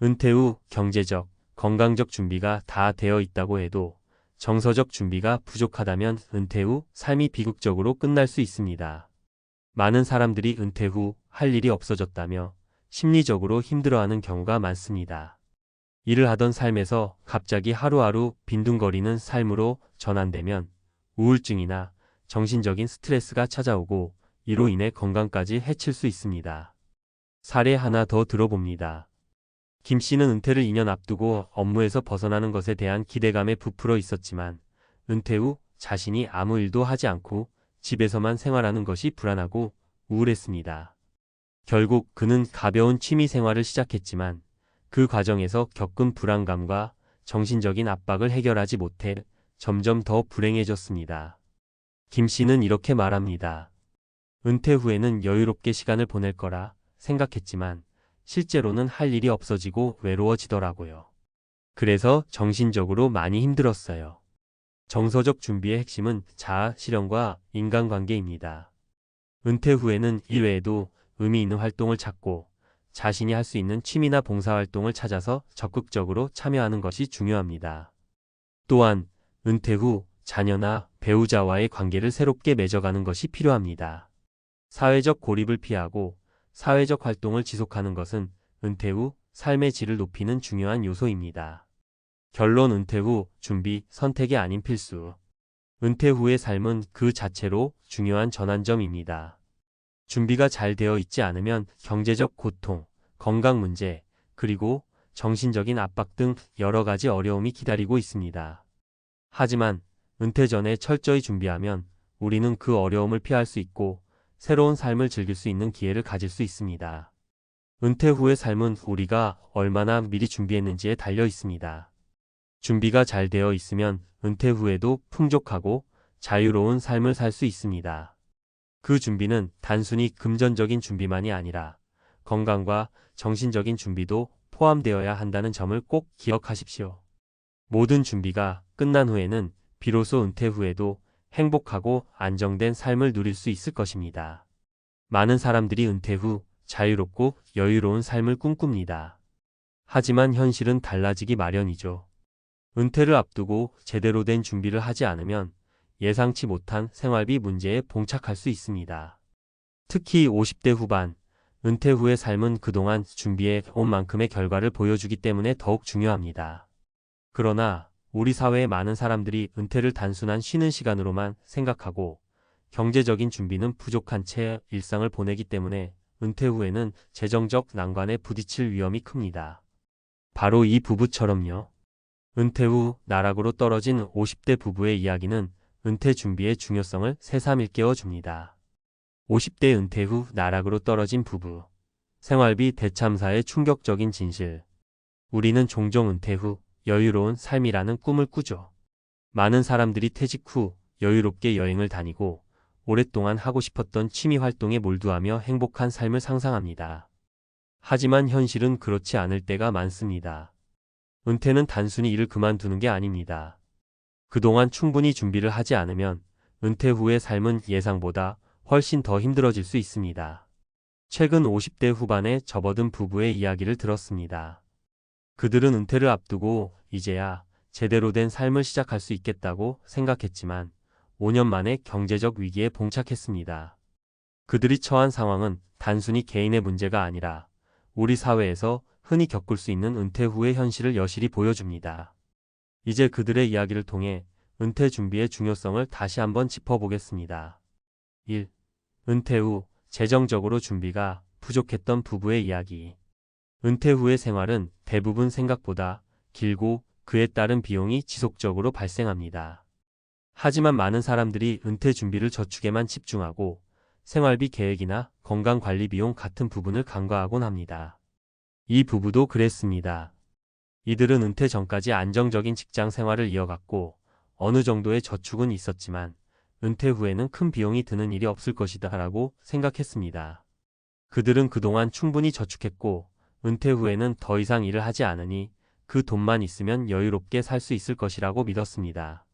은퇴 후 경제적, 건강적 준비가 다 되어 있다고 해도 정서적 준비가 부족하다면 은퇴 후 삶이 비극적으로 끝날 수 있습니다. 많은 사람들이 은퇴 후 할 일이 없어졌다며 심리적으로 힘들어하는 경우가 많습니다. 일을 하던 삶에서 갑자기 하루하루 빈둥거리는 삶으로 전환되면 우울증이나 정신적인 스트레스가 찾아오고 이로 인해 건강까지 해칠 수 있습니다. 사례 하나 더 들어봅니다. 김 씨는 은퇴를 2년 앞두고 업무에서 벗어나는 것에 대한 기대감에 부풀어 있었지만 은퇴 후 자신이 아무 일도 하지 않고 집에서만 생활하는 것이 불안하고 우울했습니다. 결국 그는 가벼운 취미 생활을 시작했지만 그 과정에서 겪은 불안감과 정신적인 압박을 해결하지 못해 점점 더 불행해졌습니다. 김 씨는 이렇게 말합니다. 은퇴 후에는 여유롭게 시간을 보낼 거라 생각했지만 실제로는 할 일이 없어지고 외로워지더라고요. 그래서 정신적으로 많이 힘들었어요. 정서적 준비의 핵심은 자아 실현과 인간관계입니다. 은퇴 후에는 일 외에도 의미 있는 활동을 찾고 자신이 할 수 있는 취미나 봉사활동을 찾아서 적극적으로 참여하는 것이 중요합니다. 또한 은퇴 후 자녀나 배우자와의 관계를 새롭게 맺어가는 것이 필요합니다. 사회적 고립을 피하고 사회적 활동을 지속하는 것은 은퇴 후 삶의 질을 높이는 중요한 요소입니다. 결론 은퇴 후 준비, 선택이 아닌 필수. 은퇴 후의 삶은 그 자체로 중요한 전환점입니다. 준비가 잘 되어 있지 않으면 경제적 고통, 건강 문제, 그리고 정신적인 압박 등 여러 가지 어려움이 기다리고 있습니다. 하지만 은퇴 전에 철저히 준비하면 우리는 그 어려움을 피할 수 있고 새로운 삶을 즐길 수 있는 기회를 가질 수 있습니다. 은퇴 후의 삶은 우리가 얼마나 미리 준비했는지에 달려 있습니다. 준비가 잘 되어 있으면 은퇴 후에도 풍족하고 자유로운 삶을 살 수 있습니다. 그 준비는 단순히 금전적인 준비만이 아니라 건강과 정신적인 준비도 포함되어야 한다는 점을 꼭 기억하십시오. 모든 준비가 끝난 후에는 비로소 은퇴 후에도 행복하고 안정된 삶을 누릴 수 있을 것입니다. 많은 사람들이 은퇴 후 자유롭고 여유로운 삶을 꿈꿉니다. 하지만 현실은 달라지기 마련이죠. 은퇴를 앞두고 제대로 된 준비를 하지 않으면 예상치 못한 생활비 문제에 봉착할 수 있습니다. 특히 50대 후반, 은퇴 후의 삶은 그동안 준비해 온 만큼의 결과를 보여주기 때문에 더욱 중요합니다. 그러나 우리 사회의 많은 사람들이 은퇴를 단순한 쉬는 시간으로만 생각하고 경제적인 준비는 부족한 채 일상을 보내기 때문에 은퇴 후에는 재정적 난관에 부딪힐 위험이 큽니다. 바로 이 부부처럼요. 은퇴 후 나락으로 떨어진 50대 부부의 이야기는 은퇴 준비의 중요성을 새삼 일깨워 줍니다. 50대 은퇴 후 나락으로 떨어진 부부. 생활비 대참사의 충격적인 진실. 우리는 종종 은퇴 후 여유로운 삶이라는 꿈을 꾸죠. 많은 사람들이 퇴직 후 여유롭게 여행을 다니고 오랫동안 하고 싶었던 취미 활동에 몰두하며 행복한 삶을 상상합니다. 하지만 현실은 그렇지 않을 때가 많습니다. 은퇴는 단순히 일을 그만두는 게 아닙니다. 그동안 충분히 준비를 하지 않으면 은퇴 후의 삶은 예상보다 훨씬 더 힘들어질 수 있습니다. 최근 50대 후반에 접어든 부부의 이야기를 들었습니다. 그들은 은퇴를 앞두고 이제야 제대로 된 삶을 시작할 수 있겠다고 생각했지만 5년 만에 경제적 위기에 봉착했습니다. 그들이 처한 상황은 단순히 개인의 문제가 아니라 우리 사회에서 흔히 겪을 수 있는 은퇴 후의 현실을 여실히 보여줍니다. 이제 그들의 이야기를 통해 은퇴 준비의 중요성을 다시 한번 짚어보겠습니다. 1. 은퇴 후 재정적으로 준비가 부족했던 부부의 이야기. 은퇴 후의 생활은 대부분 생각보다 길고 그에 따른 비용이 지속적으로 발생합니다. 하지만 많은 사람들이 은퇴 준비를 저축에만 집중하고 생활비 계획이나 건강관리 비용 같은 부분을 간과하곤 합니다. 이 부부도 그랬습니다. 이들은 은퇴 전까지 안정적인 직장 생활을 이어갔고 어느 정도의 저축은 있었지만 은퇴 후에는 큰 비용이 드는 일이 없을 것이다 라고 생각했습니다. 그들은 그동안 충분히 저축했고 은퇴 후에는 더 이상 일을 하지 않으니 그 돈만 있으면 여유롭게 살 수 있을 것이라고 믿었습니다.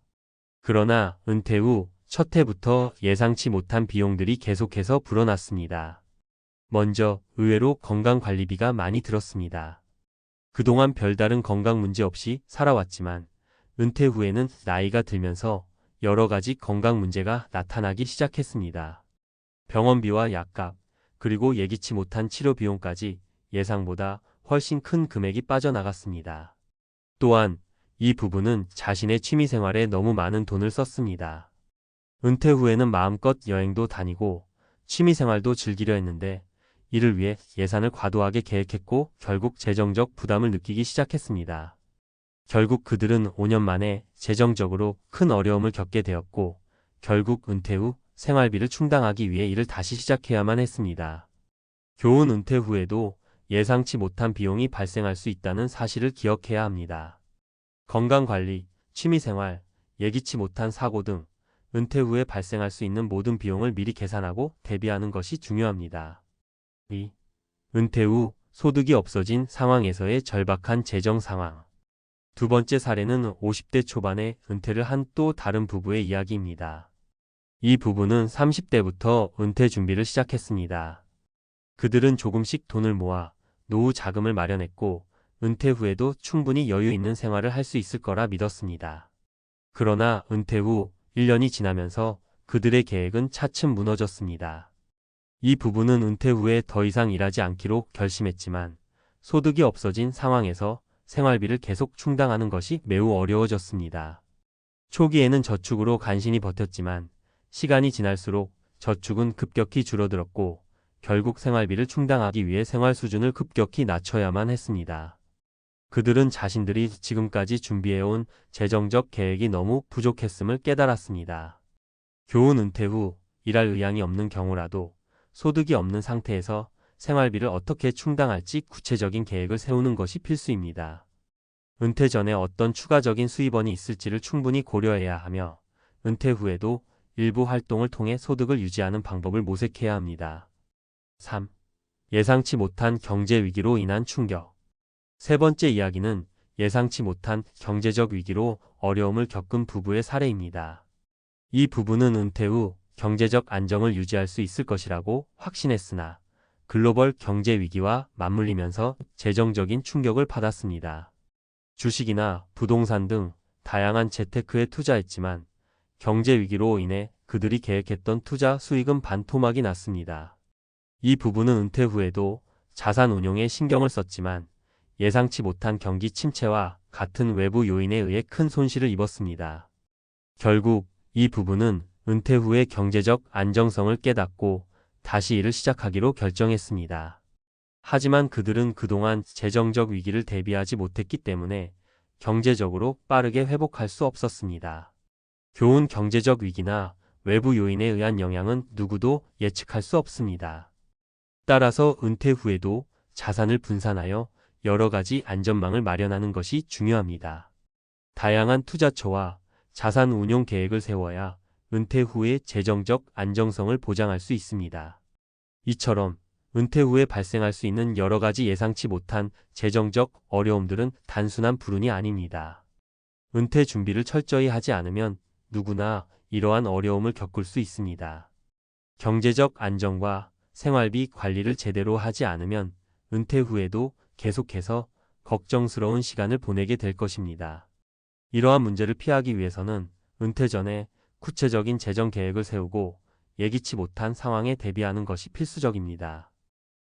그러나 은퇴 후 첫 해부터 예상치 못한 비용들이 계속해서 불어났습니다. 먼저 의외로 건강관리비가 많이 들었습니다. 그동안 별다른 건강 문제 없이 살아왔지만 은퇴 후에는 나이가 들면서 여러 가지 건강 문제가 나타나기 시작했습니다. 병원비와 약값, 그리고 예기치 못한 치료 비용까지 예상보다 훨씬 큰 금액이 빠져나갔습니다. 또한 이 부부는 자신의 취미 생활에 너무 많은 돈을 썼습니다. 은퇴 후에는 마음껏 여행도 다니고 취미 생활도 즐기려 했는데 이를 위해 예산을 과도하게 계획했고 결국 재정적 부담을 느끼기 시작했습니다. 결국 그들은 5년 만에 재정적으로 큰 어려움을 겪게 되었고 결국 은퇴 후 생활비를 충당하기 위해 일을 다시 시작해야만 했습니다. 교훈 은퇴 후에도 예상치 못한 비용이 발생할 수 있다는 사실을 기억해야 합니다. 건강관리, 취미생활, 예기치 못한 사고 등 은퇴 후에 발생할 수 있는 모든 비용을 미리 계산하고 대비하는 것이 중요합니다. 2. 은퇴 후 소득이 없어진 상황에서의 절박한 재정 상황. 두 번째 사례는 50대 초반에 은퇴를 한 또 다른 부부의 이야기입니다. 이 부부는 30대부터 은퇴 준비를 시작했습니다. 그들은 조금씩 돈을 모아 노후 자금을 마련했고 은퇴 후에도 충분히 여유 있는 생활을 할 수 있을 거라 믿었습니다. 그러나 은퇴 후 1년이 지나면서 그들의 계획은 차츰 무너졌습니다. 이 부부는 은퇴 후에 더 이상 일하지 않기로 결심했지만 소득이 없어진 상황에서 생활비를 계속 충당하는 것이 매우 어려워졌습니다. 초기에는 저축으로 간신히 버텼지만 시간이 지날수록 저축은 급격히 줄어들었고 결국 생활비를 충당하기 위해 생활 수준을 급격히 낮춰야만 했습니다. 그들은 자신들이 지금까지 준비해온 재정적 계획이 너무 부족했음을 깨달았습니다. 교훈 은퇴 후 일할 의향이 없는 경우라도 소득이 없는 상태에서 생활비를 어떻게 충당할지 구체적인 계획을 세우는 것이 필수입니다. 은퇴 전에 어떤 추가적인 수입원이 있을지를 충분히 고려해야 하며 은퇴 후에도 일부 활동을 통해 소득을 유지하는 방법을 모색해야 합니다. 3. 예상치 못한 경제 위기로 인한 충격. 세 번째 이야기는 예상치 못한 경제적 위기로 어려움을 겪은 부부의 사례입니다. 이 부부는 은퇴 후 경제적 안정을 유지할 수 있을 것이라고 확신했으나 글로벌 경제 위기와 맞물리면서 재정적인 충격을 받았습니다. 주식이나 부동산 등 다양한 재테크에 투자했지만 경제 위기로 인해 그들이 계획했던 투자 수익은 반토막이 났습니다. 이 부부는 은퇴 후에도 자산 운용에 신경을 썼지만 예상치 못한 경기 침체와 같은 외부 요인에 의해 큰 손실을 입었습니다. 결국 이 부부는 은퇴 후에 경제적 안정성을 깨닫고 다시 일을 시작하기로 결정했습니다. 하지만 그들은 그동안 재정적 위기를 대비하지 못했기 때문에 경제적으로 빠르게 회복할 수 없었습니다. 교훈 경제적 위기나 외부 요인에 의한 영향은 누구도 예측할 수 없습니다. 따라서 은퇴 후에도 자산을 분산하여 여러 가지 안전망을 마련하는 것이 중요합니다. 다양한 투자처와 자산 운용 계획을 세워야 은퇴 후의 재정적 안정성을 보장할 수 있습니다. 이처럼 은퇴 후에 발생할 수 있는 여러 가지 예상치 못한 재정적 어려움들은 단순한 불운이 아닙니다. 은퇴 준비를 철저히 하지 않으면 누구나 이러한 어려움을 겪을 수 있습니다. 경제적 안정과 생활비 관리를 제대로 하지 않으면 은퇴 후에도 계속해서 걱정스러운 시간을 보내게 될 것입니다. 이러한 문제를 피하기 위해서는 은퇴 전에 구체적인 재정 계획을 세우고 예기치 못한 상황에 대비하는 것이 필수적입니다.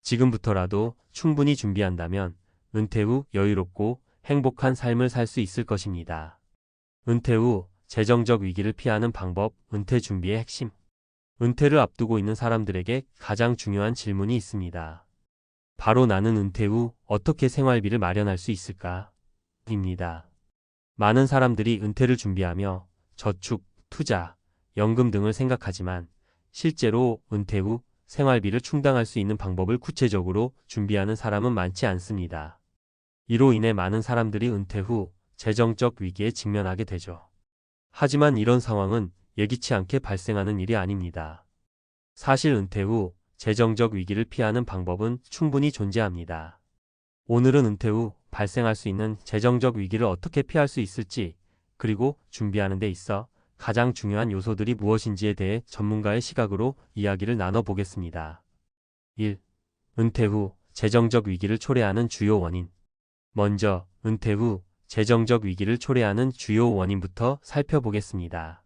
지금부터라도 충분히 준비한다면 은퇴 후 여유롭고 행복한 삶을 살 수 있을 것입니다. 은퇴 후 재정적 위기를 피하는 방법, 은퇴 준비의 핵심. 은퇴를 앞두고 있는 사람들에게 가장 중요한 질문이 있습니다. 바로 나는 은퇴 후 어떻게 생활비를 마련할 수 있을까? 입니다. 많은 사람들이 은퇴를 준비하며 저축, 투자, 연금 등을 생각하지만 실제로 은퇴 후 생활비를 충당할 수 있는 방법을 구체적으로 준비하는 사람은 많지 않습니다. 이로 인해 많은 사람들이 은퇴 후 재정적 위기에 직면하게 되죠. 하지만 이런 상황은 예기치 않게 발생하는 일이 아닙니다. 사실 은퇴 후 재정적 위기를 피하는 방법은 충분히 존재합니다. 오늘은 은퇴 후 발생할 수 있는 재정적 위기를 어떻게 피할 수 있을지, 그리고 준비하는 데 있어 가장 중요한 요소들이 무엇인지에 대해 전문가의 시각으로 이야기를 나눠보겠습니다. 1. 은퇴 후 재정적 위기를 초래하는 주요 원인. 먼저 은퇴 후 재정적 위기를 초래하는 주요 원인부터 살펴보겠습니다.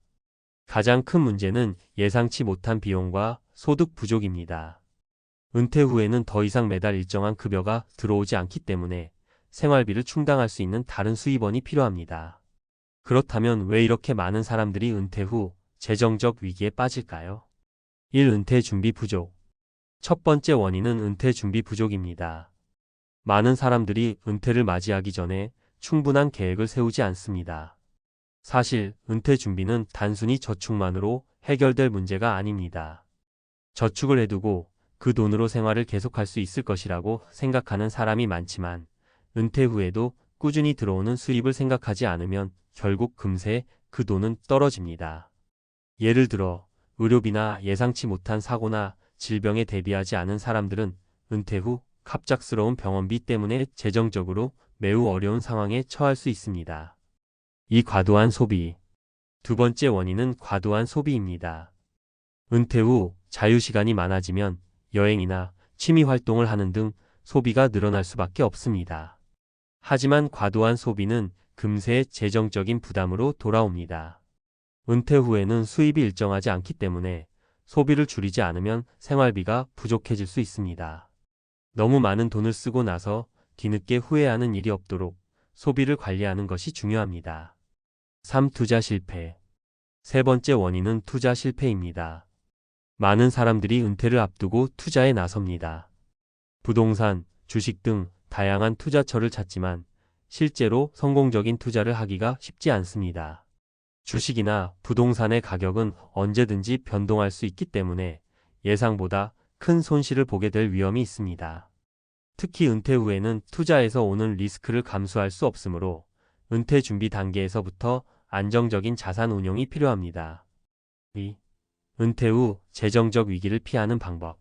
가장 큰 문제는 예상치 못한 비용과 소득 부족입니다. 은퇴 후에는 더 이상 매달 일정한 급여가 들어오지 않기 때문에 생활비를 충당할 수 있는 다른 수입원이 필요합니다. 그렇다면 왜 이렇게 많은 사람들이 은퇴 후 재정적 위기에 빠질까요? 1. 은퇴 준비 부족. 첫 번째 원인은 은퇴 준비 부족입니다. 많은 사람들이 은퇴를 맞이하기 전에 충분한 계획을 세우지 않습니다. 사실 은퇴 준비는 단순히 저축만으로 해결될 문제가 아닙니다. 저축을 해두고 그 돈으로 생활을 계속할 수 있을 것이라고 생각하는 사람이 많지만 은퇴 후에도 꾸준히 들어오는 수입을 생각하지 않으면 결국 금세 그 돈은 떨어집니다. 예를 들어 의료비나 예상치 못한 사고나 질병에 대비하지 않은 사람들은 은퇴 후 갑작스러운 병원비 때문에 재정적으로 매우 어려운 상황에 처할 수 있습니다. 이 과도한 소비. 두 번째 원인은 과도한 소비입니다. 은퇴 후 자유시간이 많아지면 여행이나 취미 활동을 하는 등 소비가 늘어날 수밖에 없습니다. 하지만 과도한 소비는 금세 재정적인 부담으로 돌아옵니다. 은퇴 후에는 수입이 일정하지 않기 때문에 소비를 줄이지 않으면 생활비가 부족해질 수 있습니다. 너무 많은 돈을 쓰고 나서 뒤늦게 후회하는 일이 없도록 소비를 관리하는 것이 중요합니다. 3. 투자 실패. 세 번째 원인은 투자 실패입니다. 많은 사람들이 은퇴를 앞두고 투자에 나섭니다. 부동산, 주식 등 다양한 투자처를 찾지만 실제로 성공적인 투자를 하기가 쉽지 않습니다. 주식이나 부동산의 가격은 언제든지 변동할 수 있기 때문에 예상보다 큰 손실을 보게 될 위험이 있습니다. 특히 은퇴 후에는 투자에서 오는 리스크를 감수할 수 없으므로 은퇴 준비 단계에서부터 안정적인 자산 운용이 필요합니다. 2. 은퇴 후 재정적 위기를 피하는 방법.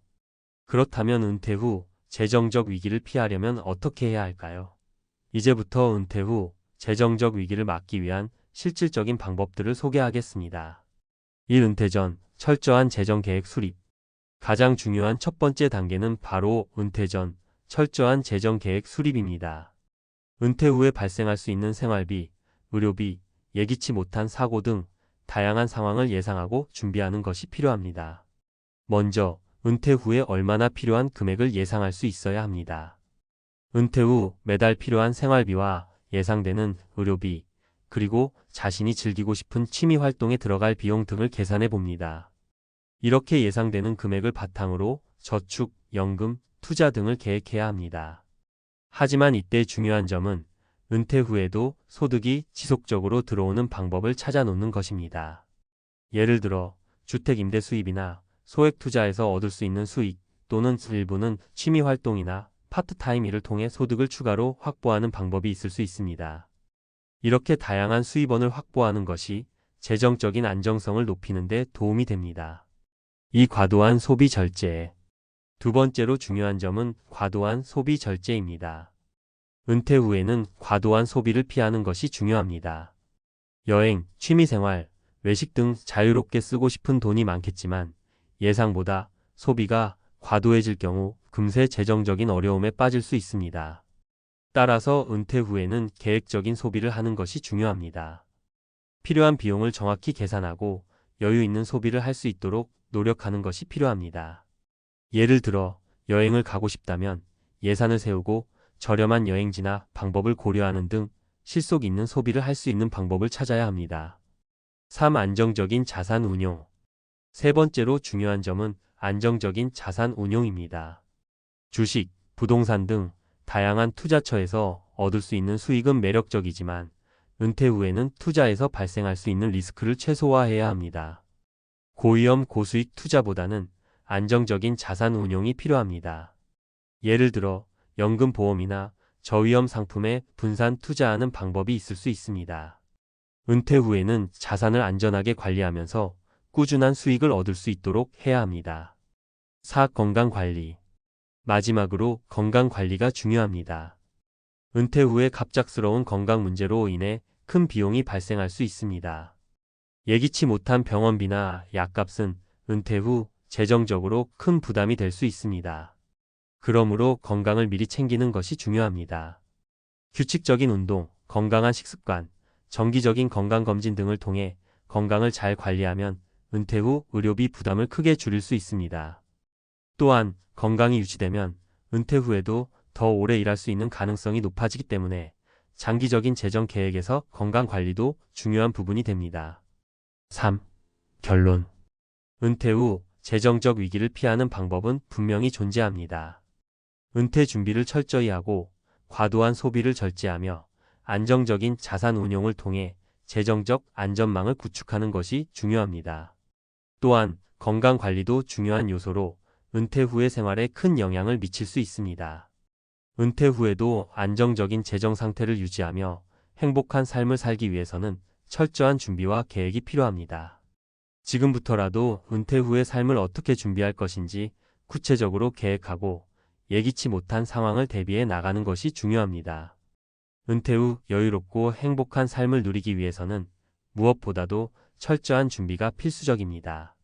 그렇다면 은퇴 후 재정적 위기를 피하려면 어떻게 해야 할까요? 이제부터 은퇴 후 재정적 위기를 막기 위한 실질적인 방법들을 소개하겠습니다. 1. 은퇴 전 철저한 재정 계획 수립. 가장 중요한 첫 번째 단계는 바로 은퇴 전 철저한 재정 계획 수립입니다. 은퇴 후에 발생할 수 있는 생활비, 의료비, 예기치 못한 사고 등 다양한 상황을 예상하고 준비하는 것이 필요합니다. 먼저 은퇴 후에 얼마나 필요한 금액을 예상할 수 있어야 합니다. 은퇴 후 매달 필요한 생활비와 예상되는 의료비, 그리고 자신이 즐기고 싶은 취미 활동에 들어갈 비용 등을 계산해 봅니다. 이렇게 예상되는 금액을 바탕으로 저축, 연금, 투자 등을 계획해야 합니다. 하지만 이때 중요한 점은 은퇴 후에도 소득이 지속적으로 들어오는 방법을 찾아 놓는 것입니다. 예를 들어 주택 임대 수입이나 소액 투자에서 얻을 수 있는 수익 또는 일부는 취미 활동이나 파트타임 일을 통해 소득을 추가로 확보하는 방법이 있을 수 있습니다. 이렇게 다양한 수입원을 확보하는 것이 재정적인 안정성을 높이는 데 도움이 됩니다. 이 과도한 소비 절제. 두 번째로 중요한 점은 과도한 소비 절제입니다. 은퇴 후에는 과도한 소비를 피하는 것이 중요합니다. 여행, 취미생활, 외식 등 자유롭게 쓰고 싶은 돈이 많겠지만 예상보다 소비가 과도해질 경우 금세 재정적인 어려움에 빠질 수 있습니다. 따라서 은퇴 후에는 계획적인 소비를 하는 것이 중요합니다. 필요한 비용을 정확히 계산하고 여유 있는 소비를 할 수 있도록 노력하는 것이 필요합니다. 예를 들어 여행을 가고 싶다면 예산을 세우고 저렴한 여행지나 방법을 고려하는 등 실속 있는 소비를 할 수 있는 방법을 찾아야 합니다. 3. 안정적인 자산 운용. 세 번째로 중요한 점은 안정적인 자산 운용입니다. 주식, 부동산 등 다양한 투자처에서 얻을 수 있는 수익은 매력적이지만 은퇴 후에는 투자에서 발생할 수 있는 리스크를 최소화해야 합니다. 고위험 고수익 투자보다는 안정적인 자산 운용이 필요합니다. 예를 들어 연금보험이나 저위험 상품에 분산 투자하는 방법이 있을 수 있습니다. 은퇴 후에는 자산을 안전하게 관리하면서 꾸준한 수익을 얻을 수 있도록 해야 합니다. 4. 건강관리. 마지막으로 건강관리가 중요합니다. 은퇴 후에 갑작스러운 건강 문제로 인해 큰 비용이 발생할 수 있습니다. 예기치 못한 병원비나 약값은 은퇴 후 재정적으로 큰 부담이 될 수 있습니다. 그러므로 건강을 미리 챙기는 것이 중요합니다. 규칙적인 운동, 건강한 식습관, 정기적인 건강검진 등을 통해 건강을 잘 관리하면 은퇴 후 의료비 부담을 크게 줄일 수 있습니다. 또한 건강이 유지되면 은퇴 후에도 더 오래 일할 수 있는 가능성이 높아지기 때문에 장기적인 재정 계획에서 건강 관리도 중요한 부분이 됩니다. 3. 결론. 은퇴 후 재정적 위기를 피하는 방법은 분명히 존재합니다. 은퇴 준비를 철저히 하고 과도한 소비를 절제하며 안정적인 자산 운용을 통해 재정적 안전망을 구축하는 것이 중요합니다. 또한 건강 관리도 중요한 요소로 은퇴 후의 생활에 큰 영향을 미칠 수 있습니다. 은퇴 후에도 안정적인 재정 상태를 유지하며 행복한 삶을 살기 위해서는 철저한 준비와 계획이 필요합니다. 지금부터라도 은퇴 후의 삶을 어떻게 준비할 것인지 구체적으로 계획하고 예기치 못한 상황을 대비해 나가는 것이 중요합니다. 은퇴 후 여유롭고 행복한 삶을 누리기 위해서는 무엇보다도 철저한 준비가 필수적입니다.